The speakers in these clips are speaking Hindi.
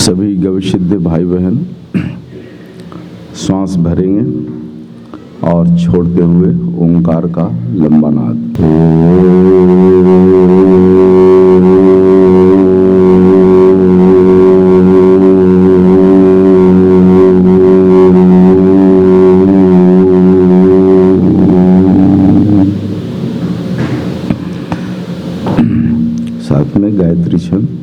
सभी गविसिद्ध भाई बहन श्वास भरेंगे और छोड़ते हुए ओंकार का लंबा नाद। साथ में गायत्री छंद।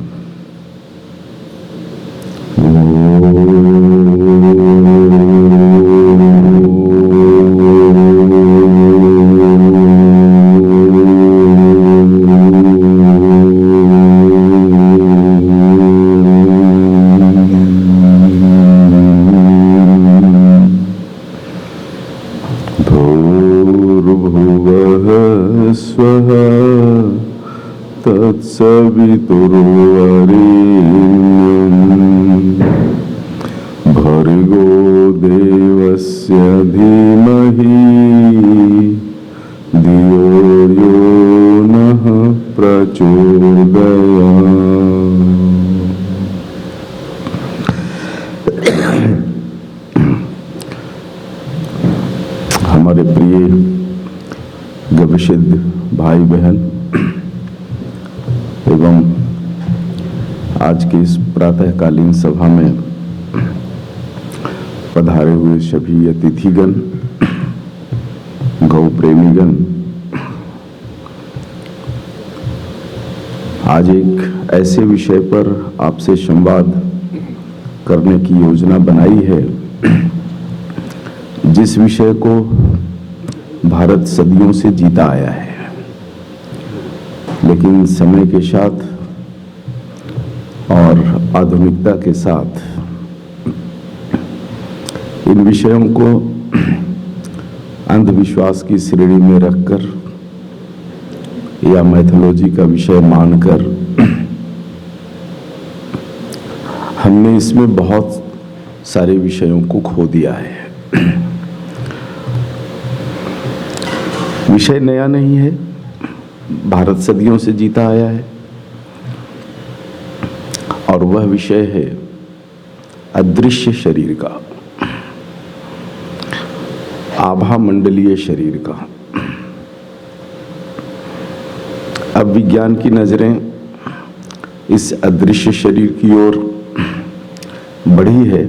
स्वः तत्सवितुर्वरेण्यं भर्गो देवस्य धीमहि धियो यो नः प्रचोदयात्। हमारे प्रिय गविसिद्ध भाई बहन एवं आज की इस प्रातःकालीन सभा में पधारे हुए सभी अतिथिगण, गौ प्रेमीगण, आज एक ऐसे विषय पर आपसे संवाद करने की योजना बनाई है जिस विषय को भारत सदियों से जीता आया है, लेकिन समय के साथ और आधुनिकता के साथ इन विषयों को अंधविश्वास की श्रेणी में रखकर या मैथोलॉजी का विषय मानकर हमने इसमें बहुत सारे विषयों को खो दिया है। विषय नया नहीं है, भारत सदियों से जीता आया है और वह विषय है अदृश्य शरीर का, आभा मंडलीय शरीर का। अब विज्ञान की नजरें इस अदृश्य शरीर की ओर बढ़ी है,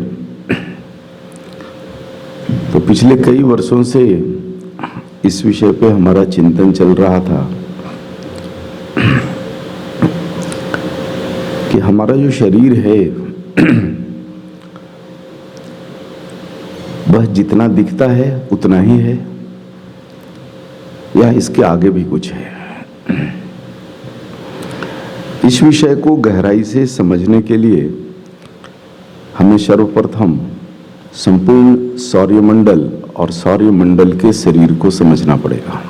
तो पिछले कई वर्षों से इस विषय पे हमारा चिंतन चल रहा था कि हमारा जो शरीर है वह जितना दिखता है उतना ही है या इसके आगे भी कुछ है। इस विषय को गहराई से समझने के लिए हमें सर्वप्रथम संपूर्ण सौर्यमंडल और सौर्यमंडल के शरीर को समझना पड़ेगा,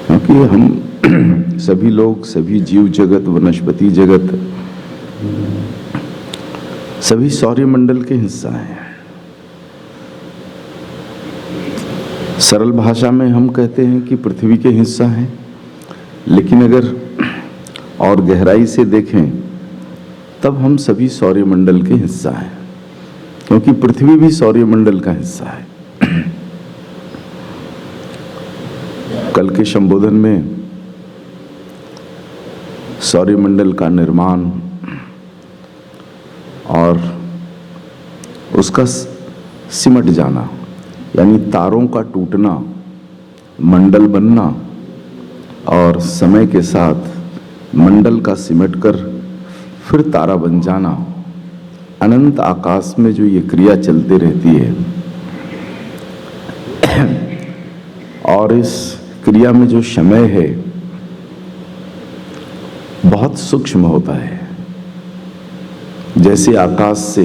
क्योंकि हम सभी लोग, सभी जीव जगत, वनस्पति जगत, सभी सौर्यमंडल के हिस्सा हैं। सरल भाषा में हम कहते हैं कि पृथ्वी के हिस्सा हैं, लेकिन अगर और गहराई से देखें तब हम सभी सौर्यमंडल के हिस्सा हैं, क्योंकि पृथ्वी भी सौर्यमंडल का हिस्सा है। कल के संबोधन में सौर्यमंडल का निर्माण और उसका सिमट जाना, यानी तारों का टूटना, मंडल बनना और समय के साथ मंडल का सिमटकर फिर तारा बन जाना, अनंत आकाश में जो ये क्रिया चलती रहती है और इस क्रिया में जो समय है बहुत सूक्ष्म होता है। जैसे आकाश से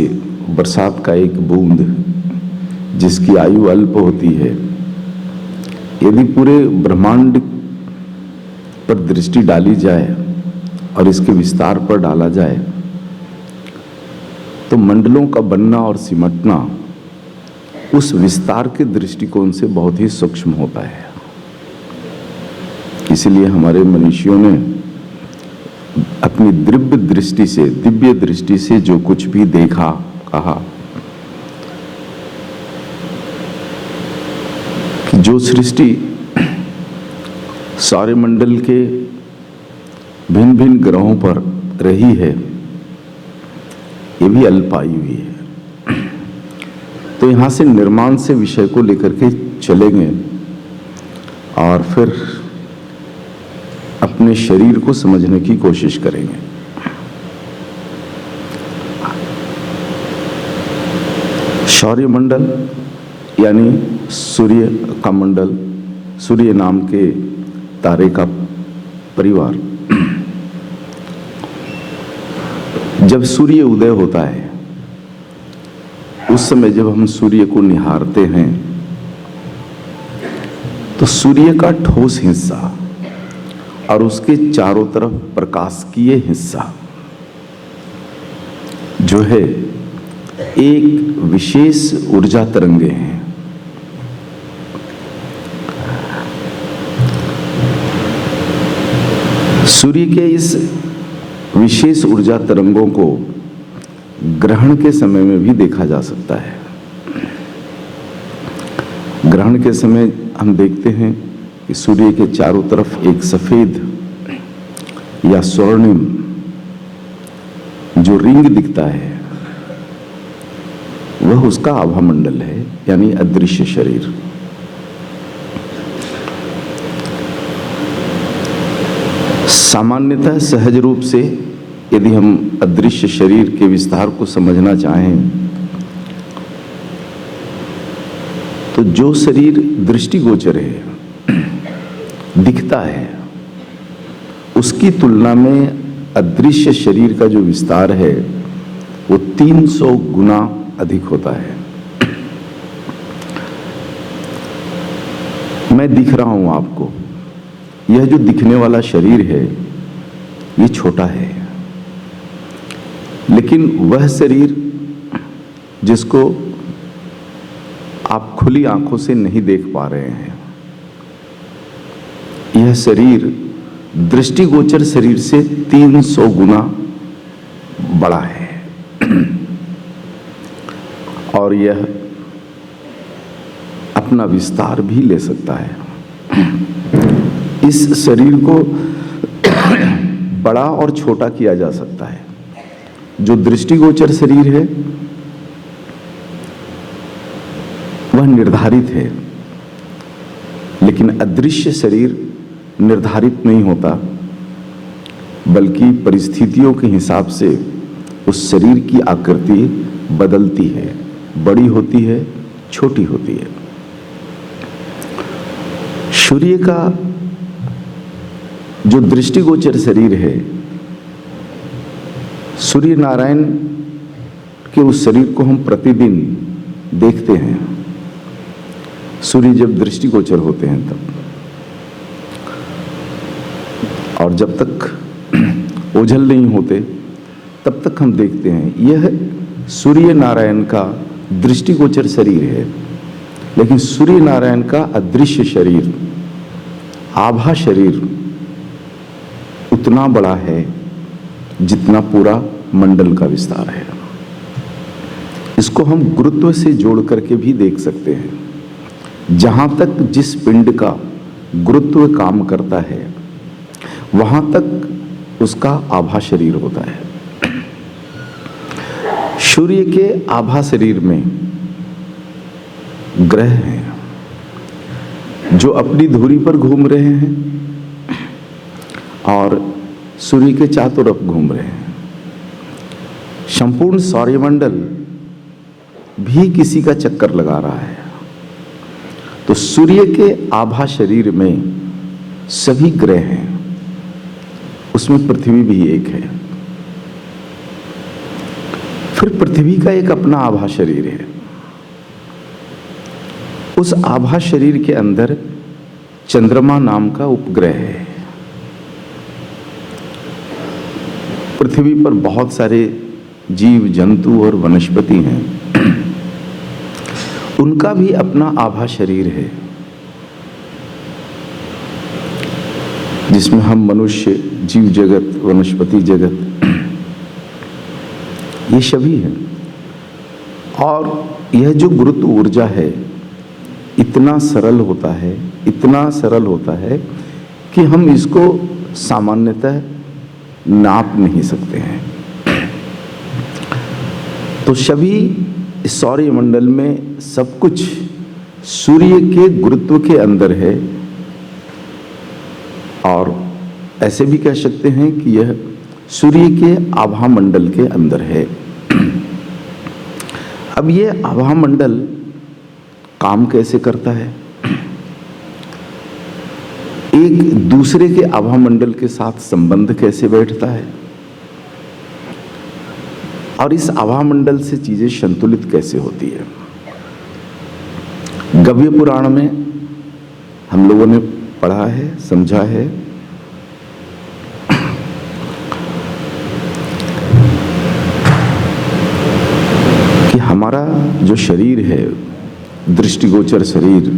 बरसात का एक बूंद जिसकी आयु अल्प होती है, यदि पूरे ब्रह्मांड पर दृष्टि डाली जाए और इसके विस्तार पर डाला जाए तो मंडलों का बनना और सिमटना उस विस्तार के दृष्टिकोण से बहुत ही सूक्ष्म होता है। इसलिए हमारे मनुष्यों ने अपनी दिव्य दृष्टि से जो कुछ भी देखा, कहा कि जो सृष्टि सौरमंडल के भिन्न भिन्न ग्रहों पर रही है, ये भी अल्पायु ही है। तो यहां से निर्माण से विषय को लेकर के चलेंगे और फिर अपने शरीर को समझने की कोशिश करेंगे। सौरमंडल यानी सूर्य का मंडल, सूर्य नाम के तारे का परिवार। जब सूर्य उदय होता है, उस समय जब हम सूर्य को निहारते हैं तो सूर्य का ठोस हिस्सा और उसके चारों तरफ प्रकाशकीय हिस्सा जो है, एक विशेष ऊर्जा तरंगे हैं। सूर्य के इस विशेष ऊर्जा तरंगों को ग्रहण के समय में भी देखा जा सकता है। ग्रहण के समय हम देखते हैं कि सूर्य के चारों तरफ एक सफेद या स्वर्णिम जो रिंग दिखता है, वह उसका आभा मंडल है, यानी अदृश्य शरीर। सामान्यतः सहज रूप से यदि हम अदृश्य शरीर के विस्तार को समझना चाहें तो जो शरीर दृष्टिगोचर है, दिखता है, उसकी तुलना में अदृश्य शरीर का जो विस्तार है वो 300 गुना अधिक होता है। मैं दिख रहा हूं आपको, यह जो दिखने वाला शरीर है ये छोटा है, लेकिन वह शरीर जिसको आप खुली आंखों से नहीं देख पा रहे हैं, यह शरीर दृष्टिगोचर शरीर से 300 गुना बड़ा है और यह अपना विस्तार भी ले सकता है। इस शरीर को बड़ा और छोटा किया जा सकता है। जो दृष्टिगोचर शरीर है वह निर्धारित है, लेकिन अदृश्य शरीर निर्धारित नहीं होता, बल्कि परिस्थितियों के हिसाब से उस शरीर की आकृति बदलती है, बड़ी होती है, छोटी होती है। सूर्य का जो दृष्टिगोचर शरीर है, सूर्य नारायण के उस शरीर को हम प्रतिदिन देखते हैं। सूर्य जब दृष्टिगोचर होते हैं तब, और जब तक ओझल नहीं होते तब तक हम देखते हैं। यह सूर्य नारायण का दृष्टिगोचर शरीर है, लेकिन सूर्य नारायण का अदृश्य शरीर, आभा शरीर उतना बड़ा है जितना पूरा मंडल का विस्तार है। इसको हम गुरुत्व से जोड़ करके भी देख सकते हैं। जहां तक जिस पिंड का गुरुत्व काम करता है, वहां तक उसका आभा शरीर होता है। सूर्य के आभा शरीर में ग्रह हैं जो अपनी धुरी पर घूम रहे हैं और सूर्य के चारों तरफ घूम रहे हैं। संपूर्ण सौरमंडल भी किसी का चक्कर लगा रहा है। तो सूर्य के आभा शरीर में सभी ग्रह हैं, उसमें पृथ्वी भी एक है। फिर पृथ्वी का एक अपना आभा शरीर है। उस आभा शरीर के अंदर चंद्रमा नाम का उपग्रह है। पृथ्वी पर बहुत सारे जीव जंतु और वनस्पति हैं, उनका भी अपना आभा शरीर है। जिसमें हम मनुष्य, जीव जगत, वनस्पति जगत, ये सभी हैं। और यह जो गुरुत्व ऊर्जा है इतना सरल होता है, इतना सरल होता है कि हम इसको सामान्यतः नाप नहीं सकते हैं। तो सभी सौरमंडल में सब कुछ सूर्य के गुरुत्व के अंदर है, और ऐसे भी कह सकते हैं कि यह सूर्य के आभा मंडल के अंदर है। अब यह आभा मंडल काम कैसे करता है? एक दूसरे के आभा मंडल के साथ संबंध कैसे बैठता है, और इस आभा मंडल से चीजें संतुलित कैसे होती है? गव्य पुराण में हम लोगों ने पढ़ा है, समझा है कि हमारा जो शरीर है, दृष्टिगोचर शरीर,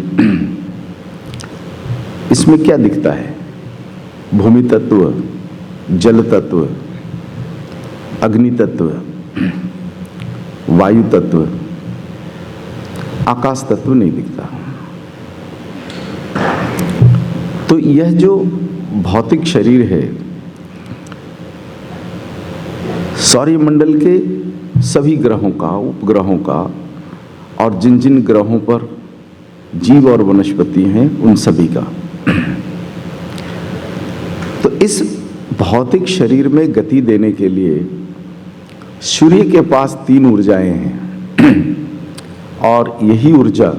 इसमें क्या दिखता है? भूमि तत्व, जल तत्व, अग्नि तत्व, वायु तत्व, आकाश तत्व नहीं दिखता। तो यह जो भौतिक शरीर है, सौरमंडल के सभी ग्रहों का, उपग्रहों का, और जिन जिन ग्रहों पर जीव और वनस्पति हैं उन सभी का। तो इस भौतिक शरीर में गति देने के लिए सूर्य के पास 3 ऊर्जाएं हैं, और यही ऊर्जा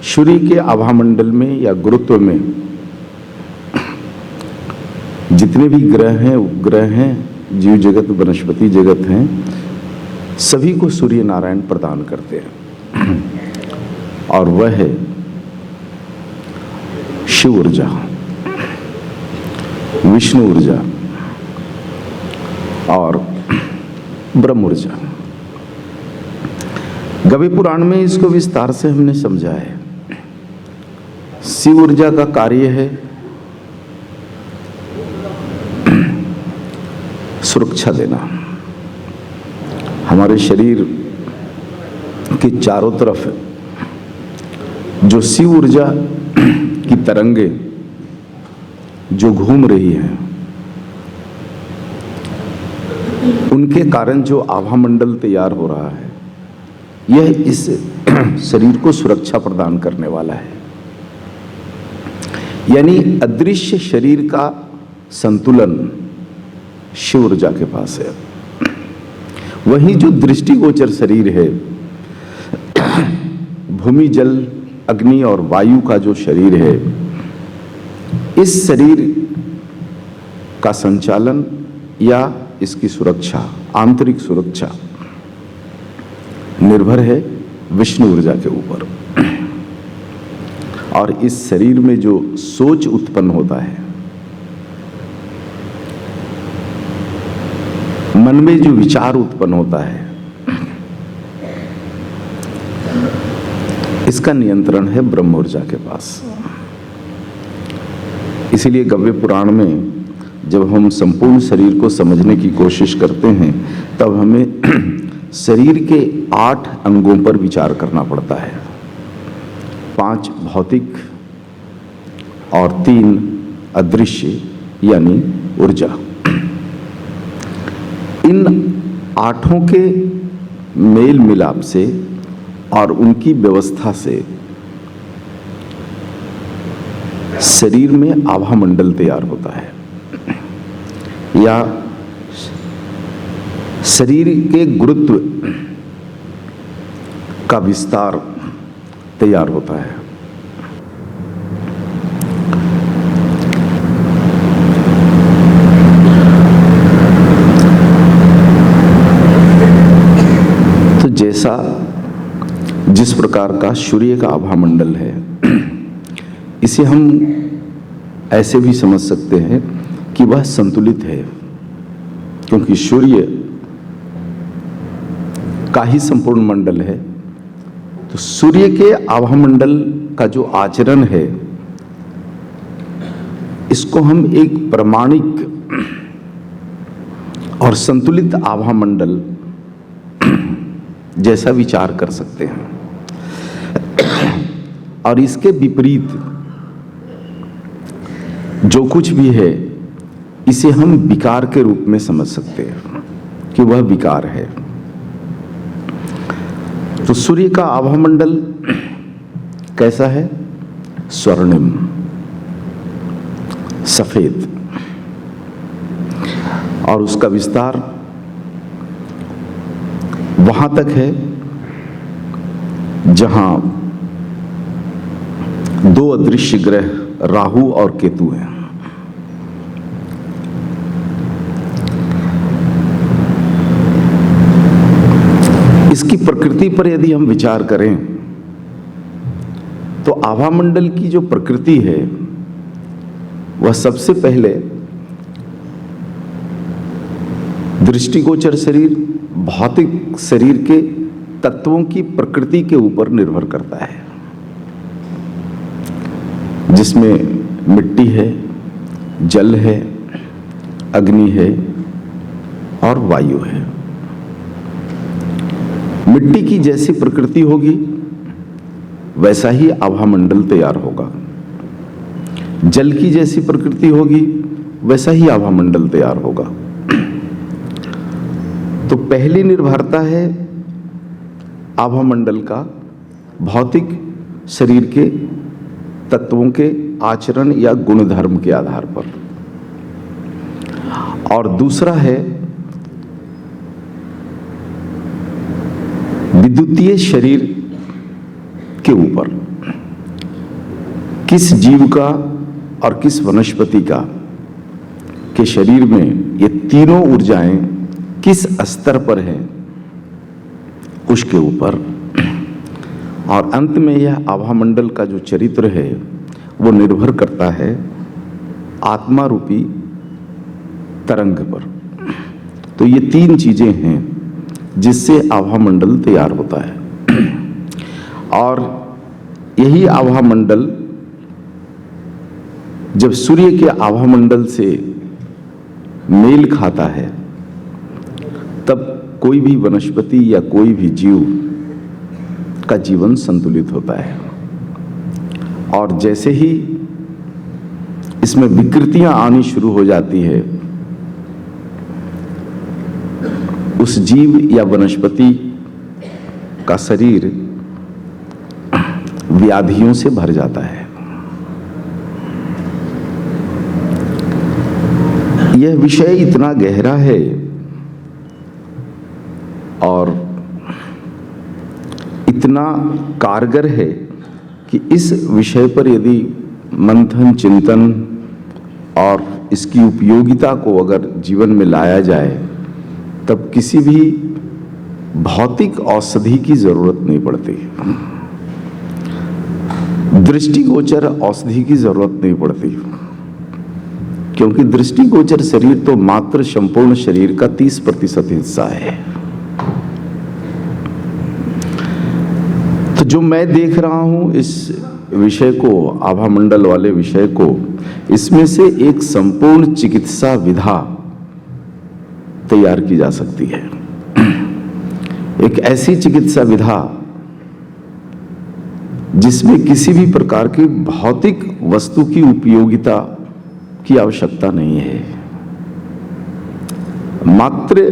सूर्य के आभामंडल में या गुरुत्व में जितने भी ग्रह हैं, उपग्रह हैं, जीव जगत, वनस्पति जगत हैं, सभी को सूर्य नारायण प्रदान करते हैं, और वह है शिव ऊर्जा, विष्णु ऊर्जा और ब्रह्म ऊर्जा। गव्य पुराण में इसको विस्तार से हमने समझा है। शिव ऊर्जा का कार्य है सुरक्षा देना। हमारे शरीर के चारों तरफ जो शिव ऊर्जा की तरंगे जो घूम रही हैं, उनके कारण जो आभामंडल तैयार हो रहा है, यह इस शरीर को सुरक्षा प्रदान करने वाला है। यानी अदृश्य शरीर का संतुलन शिव ऊर्जा के पास है। वही जो दृष्टिगोचर शरीर है, भूमि, जल, अग्नि और वायु का जो शरीर है, इस शरीर का संचालन या इसकी सुरक्षा, आंतरिक सुरक्षा निर्भर है विष्णु ऊर्जा के ऊपर। और इस शरीर में जो सोच उत्पन्न होता है, मन में जो विचार उत्पन्न होता है, इसका नियंत्रण है ब्रह्म ऊर्जा के पास। इसीलिए गव्य पुराण में जब हम संपूर्ण शरीर को समझने की कोशिश करते हैं, तब हमें शरीर के 8 अंगों पर विचार करना पड़ता है। 5 भौतिक और 3 अदृश्य यानी ऊर्जा। इन 8 के मेल मिलाप से और उनकी व्यवस्था से शरीर में आभामंडल तैयार होता है, या शरीर के गुरुत्व का विस्तार तैयार होता है। तो जैसा जिस प्रकार का सूर्य का आभामंडल है, इसे हम ऐसे भी समझ सकते हैं कि वह संतुलित है, क्योंकि सूर्य का ही संपूर्ण मंडल है। तो सूर्य के आभामंडल का जो आचरण है, इसको हम एक प्रामाणिक और संतुलित आभा मंडल जैसा विचार कर सकते हैं। और इसके विपरीत जो कुछ भी है इसे हम विकार के रूप में समझ सकते हैं कि वह विकार है। तो सूर्य का आभा मंडल कैसा है? स्वर्णिम, सफेद, और उसका विस्तार वहां तक है जहां दो अदृश्य ग्रह राहु और केतु हैं। इसकी प्रकृति पर यदि हम विचार करें तो आभा मंडल की जो प्रकृति है वह सबसे पहले दृष्टिगोचर शरीर, भौतिक शरीर के तत्वों की प्रकृति के ऊपर निर्भर करता है, जिसमें मिट्टी है, जल है, अग्नि है और वायु है। मिट्टी की जैसी प्रकृति होगी वैसा ही आभा मंडल तैयार होगा। जल की जैसी प्रकृति होगी वैसा ही आभा मंडल तैयार होगा। तो पहली निर्भरता है आभा मंडल का भौतिक शरीर के तत्वों के आचरण या गुण धर्म के आधार पर, और दूसरा है विद्युतीय शरीर के ऊपर, किस जीव का और किस वनस्पति का के शरीर में ये तीनों ऊर्जाएं किस स्तर पर हैं उसके ऊपर। और अंत में यह आभा मंडल का जो चरित्र है वो निर्भर करता है आत्मा रूपी तरंग पर। तो ये तीन चीजें हैं जिससे आभा मंडल तैयार होता है, और यही आभा मंडल जब सूर्य के आभा मंडल से मेल खाता है तब कोई भी वनस्पति या कोई भी जीव का जीवन संतुलित होता है। और जैसे ही इसमें विकृतियां आनी शुरू हो जाती है, उस जीव या वनस्पति का शरीर व्याधियों से भर जाता है। यह विषय इतना गहरा है और इतना कारगर है कि इस विषय पर यदि मंथन, चिंतन और इसकी उपयोगिता को अगर जीवन में लाया जाए तब किसी भी भौतिक औषधि की जरूरत नहीं पड़ती, दृष्टिगोचर औषधि की जरूरत नहीं पड़ती, क्योंकि दृष्टिगोचर शरीर तो मात्र संपूर्ण शरीर का 30% हिस्सा है। तो जो मैं देख रहा हूं इस विषय को, आभा मंडल वाले विषय को, इसमें से एक संपूर्ण चिकित्सा विधा तैयार की जा सकती है। एक ऐसी चिकित्सा विधा जिसमें किसी भी प्रकार की भौतिक वस्तु की उपयोगिता की आवश्यकता नहीं है, मात्र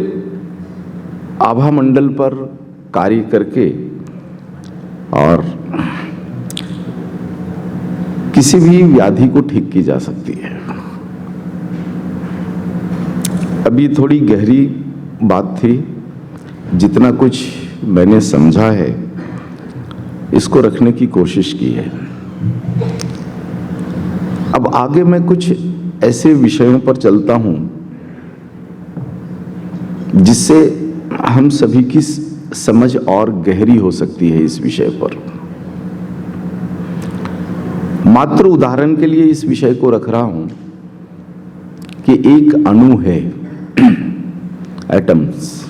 आभा मंडल पर कार्य करके और किसी भी व्याधि को ठीक की जा सकती है। अभी थोड़ी गहरी बात थी, जितना कुछ मैंने समझा है इसको रखने की कोशिश की है। अब आगे मैं कुछ ऐसे विषयों पर चलता हूं जिससे हम सभी की समझ और गहरी हो सकती है इस विषय पर। मात्र उदाहरण के लिए इस विषय को रख रहा हूं कि एक अणु है, एटम्स,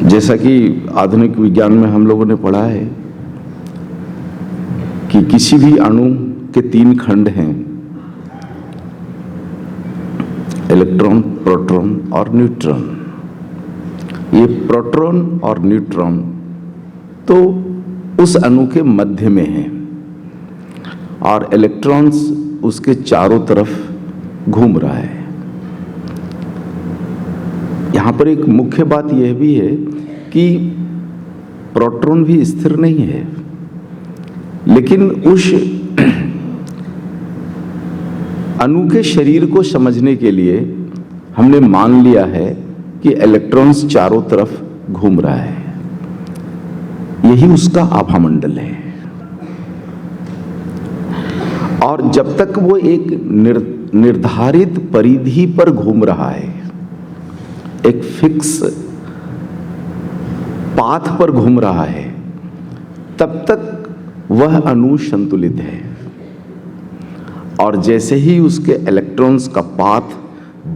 जैसा कि आधुनिक विज्ञान में हम लोगों ने पढ़ा है कि किसी भी अणु के 3 खंड हैं, इलेक्ट्रॉन, प्रोटॉन और न्यूट्रॉन। ये प्रोटॉन और न्यूट्रॉन तो उस अणु के मध्य में हैं और इलेक्ट्रॉन्स उसके चारों तरफ घूम रहा है। यहां पर एक मुख्य बात यह भी है कि प्रोटॉन भी स्थिर नहीं है, लेकिन उस अणु के शरीर को समझने के लिए हमने मान लिया है कि इलेक्ट्रॉन्स चारों तरफ घूम रहा है। यही उसका आभामंडल है। और जब तक वो एक निर्धारित परिधि पर घूम रहा है, एक फिक्स पाथ पर घूम रहा है, तब तक वह अणु संतुलित है। और जैसे ही उसके इलेक्ट्रॉन्स का पाथ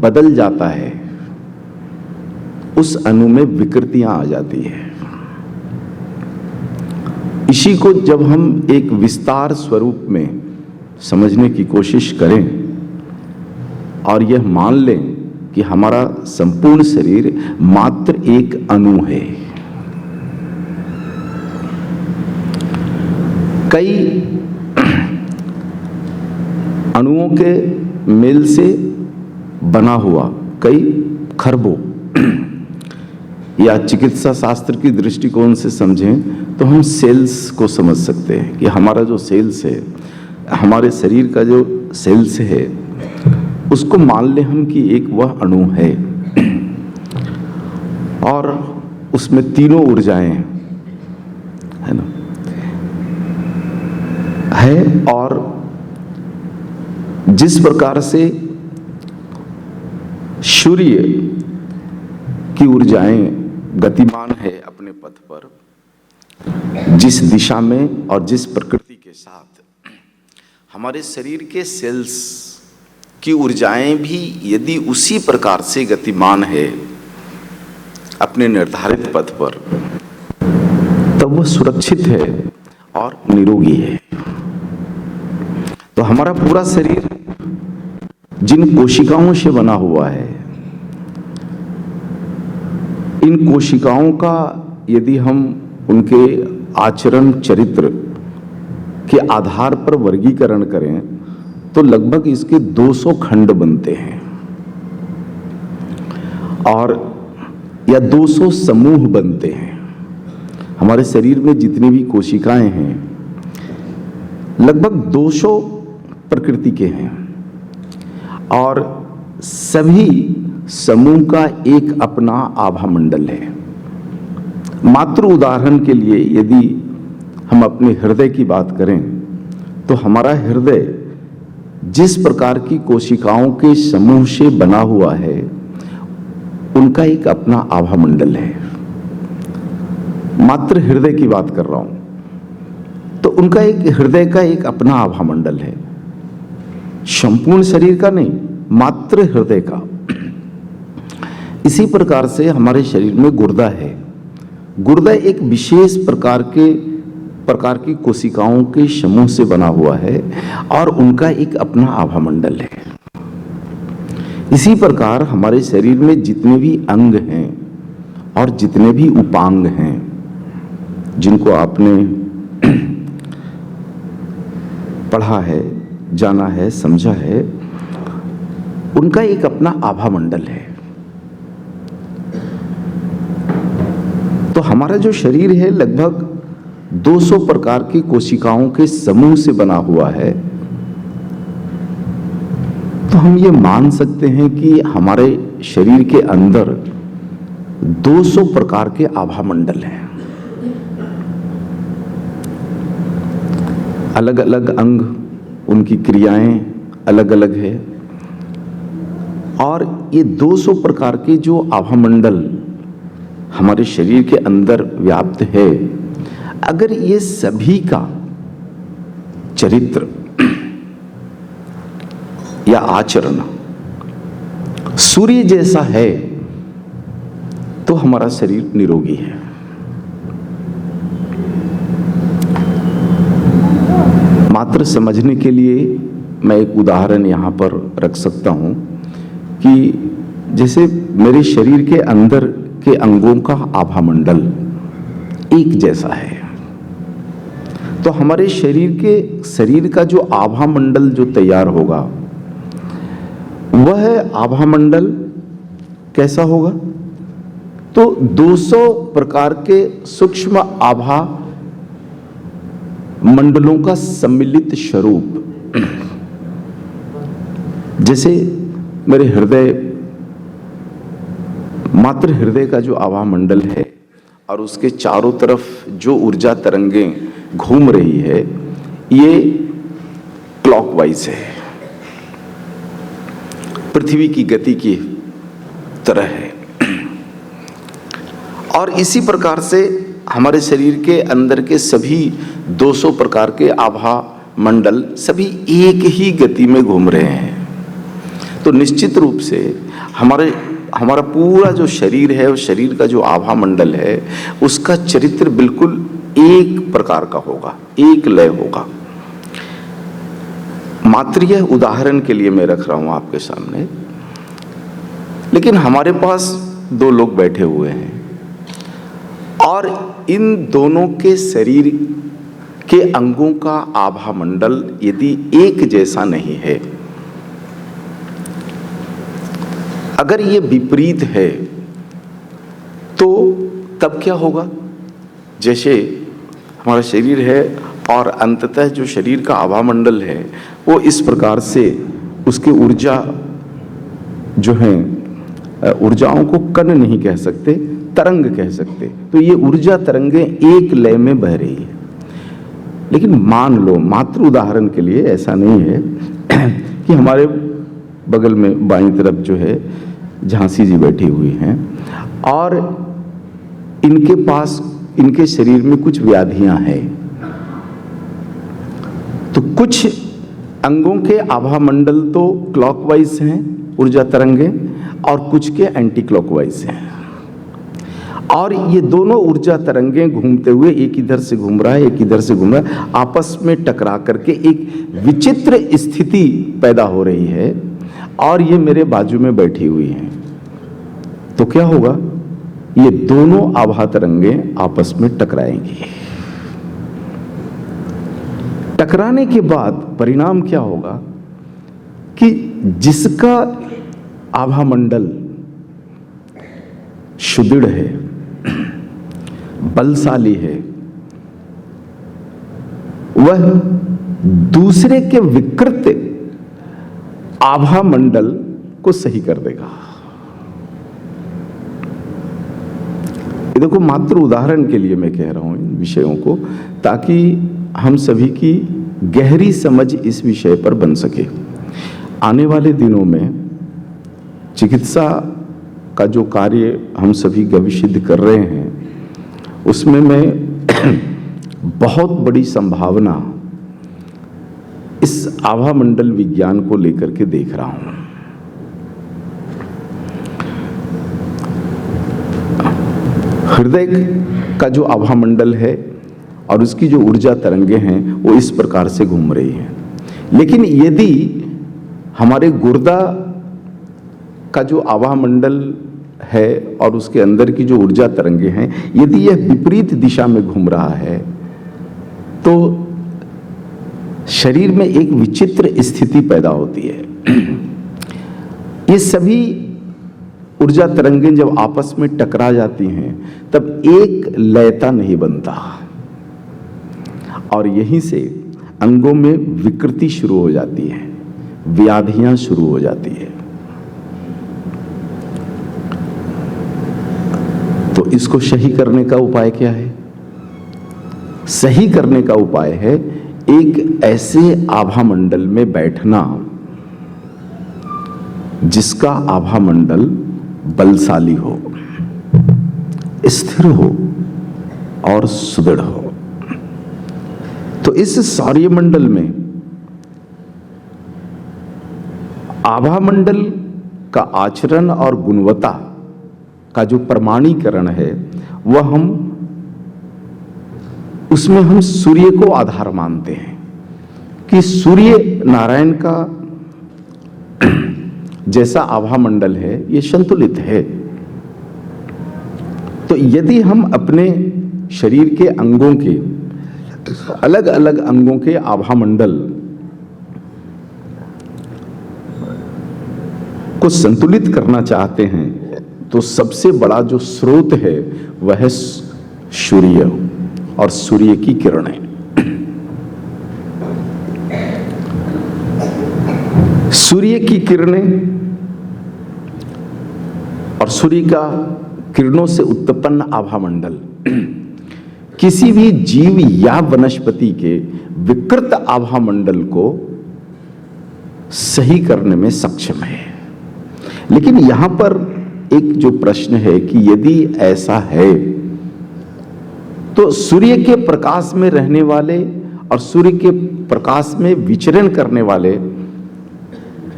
बदल जाता है, उस अणु में विकृतियां आ जाती है। इसी को जब हम एक विस्तार स्वरूप में समझने की कोशिश करें और यह मान लें कि हमारा संपूर्ण शरीर मात्र एक अणु है, कई अणुओं के मेल से बना हुआ, कई खरबों, या चिकित्सा शास्त्र की दृष्टिकोण से समझें तो हम सेल्स को समझ सकते हैं कि हमारा जो सेल्स है, हमारे शरीर का जो सेल्स है, उसको मान ले हम कि एक वह अणु है और उसमें तीनों ऊर्जाएं है ना, है। और जिस प्रकार से सूर्य की ऊर्जाएं गतिमान है अपने पथ पर, जिस दिशा में और जिस प्रकृति के साथ, हमारे शरीर के सेल्स की ऊर्जाएं भी यदि उसी प्रकार से गतिमान है अपने निर्धारित पथ पर, तब वह सुरक्षित है और निरोगी है। तो हमारा पूरा शरीर जिन कोशिकाओं से बना हुआ है, इन कोशिकाओं का यदि हम उनके आचरण चरित्र के आधार पर वर्गीकरण करें तो लगभग इसके 200 खंड बनते हैं और या 200 समूह बनते हैं। हमारे शरीर में जितनी भी कोशिकाएं हैं लगभग 200 प्रकृति के हैं और सभी समूह का एक अपना आभामंडल है। मात्र उदाहरण के लिए यदि हम अपने हृदय की बात करें तो हमारा हृदय जिस प्रकार की कोशिकाओं के समूह से बना हुआ है, उनका एक अपना आभामंडल है। मात्र हृदय की बात कर रहा हूं तो उनका एक हृदय का एक अपना आभामंडल है, संपूर्ण शरीर का नहीं, मात्र हृदय का। इसी प्रकार से हमारे शरीर में गुर्दा है। गुर्दा एक विशेष प्रकार की कोशिकाओं के समूह से बना हुआ है और उनका एक अपना आभामंडल है। इसी प्रकार हमारे शरीर में जितने भी अंग हैं और जितने भी उपांग हैं, जिनको आपने पढ़ा है, जाना है, समझा है, उनका एक अपना आभामंडल है। तो हमारा जो शरीर है लगभग 200 प्रकार की कोशिकाओं के समूह से बना हुआ है। तो हम ये मान सकते हैं कि हमारे शरीर के अंदर 200 प्रकार के आभामंडल हैं। अलग अलग अंग, उनकी क्रियाएं अलग अलग है और ये 200 प्रकार के जो आभामंडल हमारे शरीर के अंदर व्याप्त है, अगर ये सभी का चरित्र या आचरण सूर्य जैसा है तो हमारा शरीर निरोगी है। मात्र समझने के लिए मैं एक उदाहरण यहाँ पर रख सकता हूँ कि जैसे मेरे शरीर के अंदर के अंगों का आभामंडल एक जैसा है, तो हमारे शरीर का जो आभामंडल जो तैयार होगा वह आभामंडल कैसा होगा? तो 200 प्रकार के सूक्ष्म आभा मंडलों का सम्मिलित स्वरूप। जैसे मेरे मात्र हृदय का जो आभा मंडल है और उसके चारों तरफ जो ऊर्जा तरंगें घूम रही है, ये क्लॉकवाइज है, पृथ्वी की गति की तरह है। और इसी प्रकार से हमारे शरीर के अंदर के सभी 200 प्रकार के आभा मंडल सभी एक ही गति में घूम रहे हैं। तो निश्चित रूप से हमारा पूरा जो शरीर है, उस शरीर का जो आभा मंडल है, उसका चरित्र बिल्कुल एक प्रकार का होगा, एक लय होगा। मात्र यह उदाहरण के लिए मैं रख रहा हूं आपके सामने। लेकिन हमारे पास दो लोग बैठे हुए हैं और इन दोनों के शरीर के अंगों का आभा मंडल यदि एक जैसा नहीं है, अगर ये विपरीत है, तो तब क्या होगा? जैसे हमारा शरीर है और अंततः जो शरीर का आभा मंडल है वो इस प्रकार से उसकी ऊर्जा जो है, ऊर्जाओं को कण नहीं कह सकते, तरंग कह सकते। तो ये ऊर्जा तरंगें एक लय में बह रही है। लेकिन मान लो, मात्र उदाहरण के लिए, ऐसा नहीं है कि हमारे बगल में बाईं तरफ जो है झांसी जी बैठी हुई हैं और इनके पास, इनके शरीर में कुछ व्याधियां हैं, तो कुछ अंगों के आभा मंडल तो क्लॉकवाइज हैं ऊर्जा तरंगे और कुछ के एंटी क्लॉकवाइज हैं। और ये दोनों ऊर्जा तरंगें घूमते हुए, एक इधर से घूम रहा है, एक इधर से घूम रहा है, आपस में टकरा करके एक विचित्र स्थिति पैदा हो रही है। और ये मेरे बाजू में बैठी हुई हैं, तो क्या होगा? ये दोनों आभा तरंगें आपस में टकराएंगी। टकराने के बाद परिणाम क्या होगा कि जिसका आभा मंडल सुदृढ़ है, बलशाली है, वह दूसरे के विकृत आभा मंडल को सही कर देगा। देखो, मात्र उदाहरण के लिए मैं कह रहा हूं इन विषयों को, ताकि हम सभी की गहरी समझ इस विषय पर बन सके। आने वाले दिनों में चिकित्सा का जो कार्य हम सभी गविसिद्ध कर रहे हैं, उसमें मैं बहुत बड़ी संभावना इस आभा मंडल विज्ञान को लेकर के देख रहा हूं। हृदय का जो आभा मंडल है और उसकी जो ऊर्जा तरंगे हैं वो इस प्रकार से घूम रही हैं। लेकिन यदि हमारे गुर्दा का जो आभा मंडल है और उसके अंदर की जो ऊर्जा तरंगे हैं, यदि यह विपरीत दिशा में घूम रहा है, तो शरीर में एक विचित्र स्थिति पैदा होती है। ये सभी ऊर्जा तरंगें जब आपस में टकरा जाती हैं, तब एक लयता नहीं बनता और यहीं से अंगों में विकृति शुरू हो जाती है, व्याधियां शुरू हो जाती है। तो इसको सही करने का उपाय क्या है? सही करने का उपाय है एक ऐसे आभा मंडल में बैठना जिसका आभा मंडल बलशाली हो, स्थिर हो और सुदृढ़ हो। तो इस सौर्यमंडल में आभा मंडल का आचरण और गुणवत्ता का जो प्रमाणीकरण है, वह उसमें हम सूर्य को आधार मानते हैं, कि सूर्य नारायण का जैसा आभा मंडल है ये संतुलित है। तो यदि हम अपने शरीर के अंगों के अलग अलग अंगों के आभा मंडल को संतुलित करना चाहते हैं तो सबसे बड़ा जो स्रोत है वह है सूर्य और सूर्य की किरणें। सूर्य की किरणें और सूर्य का किरणों से उत्पन्न आभा मंडल किसी भी जीव या वनस्पति के विकृत आभा मंडल को सही करने में सक्षम है। लेकिन यहां पर एक जो प्रश्न है कि यदि ऐसा है तो सूर्य के प्रकाश में रहने वाले और सूर्य के प्रकाश में विचरण करने वाले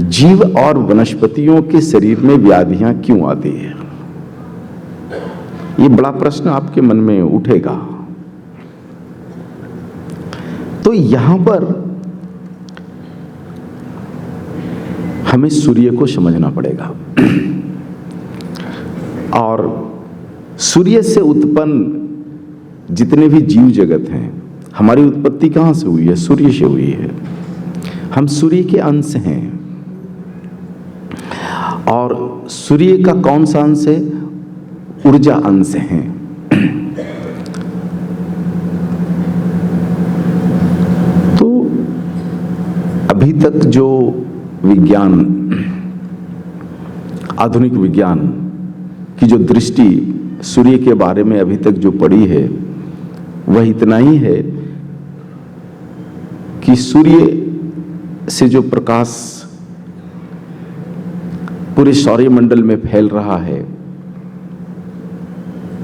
जीव और वनस्पतियों के शरीर में व्याधियां क्यों आती है? ये बड़ा प्रश्न आपके मन में उठेगा। तो यहां पर हमें सूर्य को समझना पड़ेगा और सूर्य से उत्पन्न जितने भी जीव जगत हैं, हमारी उत्पत्ति कहां से हुई है? सूर्य से हुई है। हम सूर्य के अंश हैं और सूर्य का कौन सा अंश है? ऊर्जा अंश है। तो अभी तक जो विज्ञान, आधुनिक विज्ञान की जो दृष्टि सूर्य के बारे में अभी तक जो पड़ी है वह इतना ही है कि सूर्य से जो प्रकाश पूरे सौरमंडल में फैल रहा है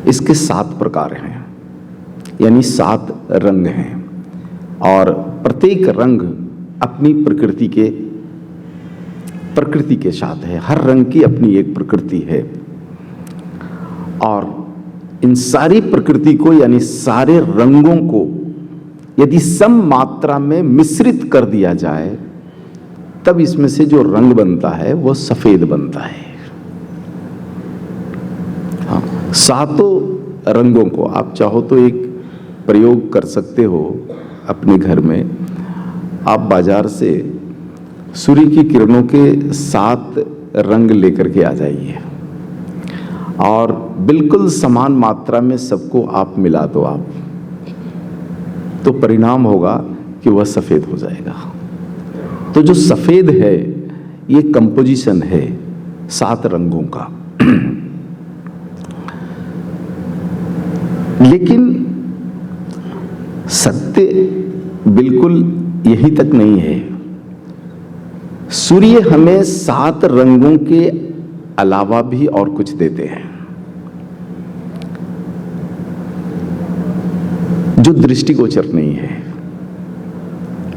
इसके 7 प्रकार हैं, यानी 7 रंग हैं और प्रत्येक रंग अपनी प्रकृति के साथ है। हर रंग की अपनी एक प्रकृति है और इन सारी प्रकृति को यानी सारे रंगों को यदि सम मात्रा में मिश्रित कर दिया जाए तब इसमें से जो रंग बनता है वो सफेद बनता है। हाँ, 7 रंगों को आप चाहो तो एक प्रयोग कर सकते हो अपने घर में। आप बाजार से सूर्य की किरणों के 7 रंग लेकर के आ जाइए और बिल्कुल समान मात्रा में सबको आप मिला दो आप, तो परिणाम होगा कि वह सफेद हो जाएगा। तो जो सफेद है ये कंपोजिशन है 7 रंगों का। लेकिन सत्य बिल्कुल यही तक नहीं है। सूर्य हमें 7 रंगों के अलावा भी और कुछ देते हैं जो दृष्टिगोचर नहीं है।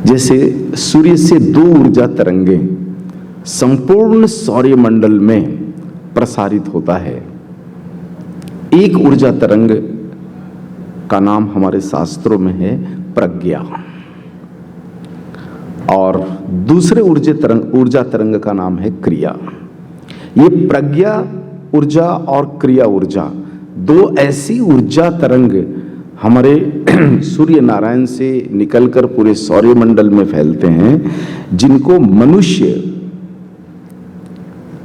जैसे सूर्य से 2 ऊर्जा तरंगें संपूर्ण सौरमंडल में प्रसारित होता है। एक ऊर्जा तरंग का नाम हमारे शास्त्रों में है प्रज्ञा और दूसरे ऊर्जा तरंग का नाम है क्रिया। ये प्रज्ञा ऊर्जा और क्रिया ऊर्जा 2 ऐसी ऊर्जा तरंग हमारे सूर्य नारायण से निकलकर पूरे सौरमंडल में फैलते हैं जिनको मनुष्य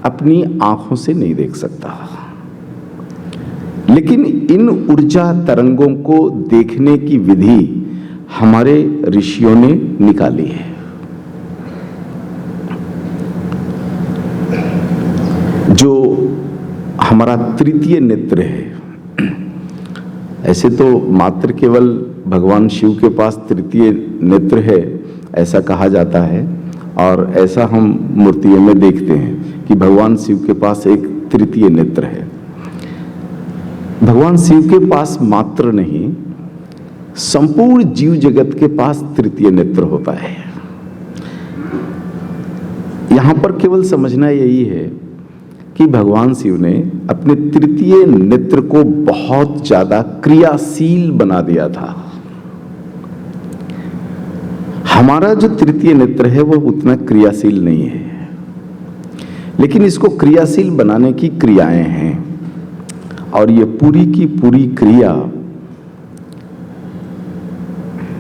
अपनी आंखों से नहीं देख सकता। लेकिन इन ऊर्जा तरंगों को देखने की विधि हमारे ऋषियों ने निकाली है। जो हमारा तृतीय नेत्र है। ऐसे तो मात्र केवल भगवान शिव के पास तृतीय नेत्र है ऐसा कहा जाता है और ऐसा हम मूर्तियों में देखते हैं कि भगवान शिव के पास एक तृतीय नेत्र है। भगवान शिव के पास मात्र नहीं, संपूर्ण जीव जगत के पास तृतीय नेत्र होता है। यहां पर केवल समझना यही है कि भगवान शिव ने अपने तृतीय नेत्र को बहुत ज्यादा क्रियाशील बना दिया था। हमारा जो तृतीय नेत्र है वो उतना क्रियाशील नहीं है, लेकिन इसको क्रियाशील बनाने की क्रियाएं हैं, और ये पूरी की पूरी क्रिया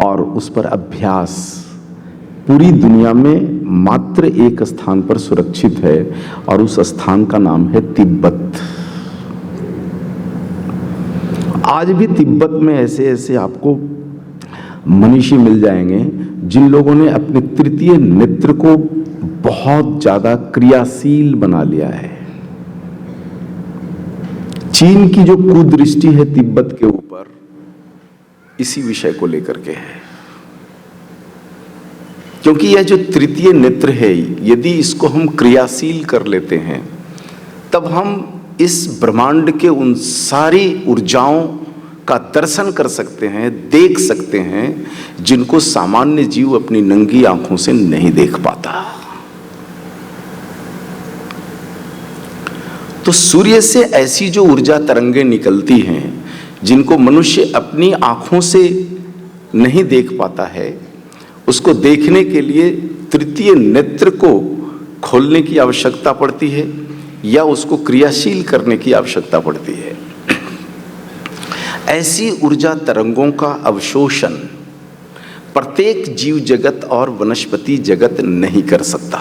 और उस पर अभ्यास पूरी दुनिया में मात्र एक स्थान पर सुरक्षित है, और उस स्थान का नाम है तिब्बत। आज भी तिब्बत में ऐसे ऐसे आपको मनीषी मिल जाएंगे जिन लोगों ने अपने तृतीय नेत्र को बहुत ज्यादा क्रियाशील बना लिया है। चीन की जो कुदृष्टि है तिब्बत के ऊपर इसी विषय को लेकर के है, क्योंकि यह जो तृतीय नेत्र है, यदि इसको हम क्रियाशील कर लेते हैं तब हम इस ब्रह्मांड के उन सारी ऊर्जाओं का दर्शन कर सकते हैं, देख सकते हैं, जिनको सामान्य जीव अपनी नंगी आंखों से नहीं देख पाता। तो सूर्य से ऐसी जो ऊर्जा तरंगें निकलती हैं जिनको मनुष्य अपनी आंखों से नहीं देख पाता है, उसको देखने के लिए तृतीय नेत्र को खोलने की आवश्यकता पड़ती है या उसको क्रियाशील करने की आवश्यकता पड़ती है। ऐसी ऊर्जा तरंगों का अवशोषण प्रत्येक जीव जगत और वनस्पति जगत नहीं कर सकता।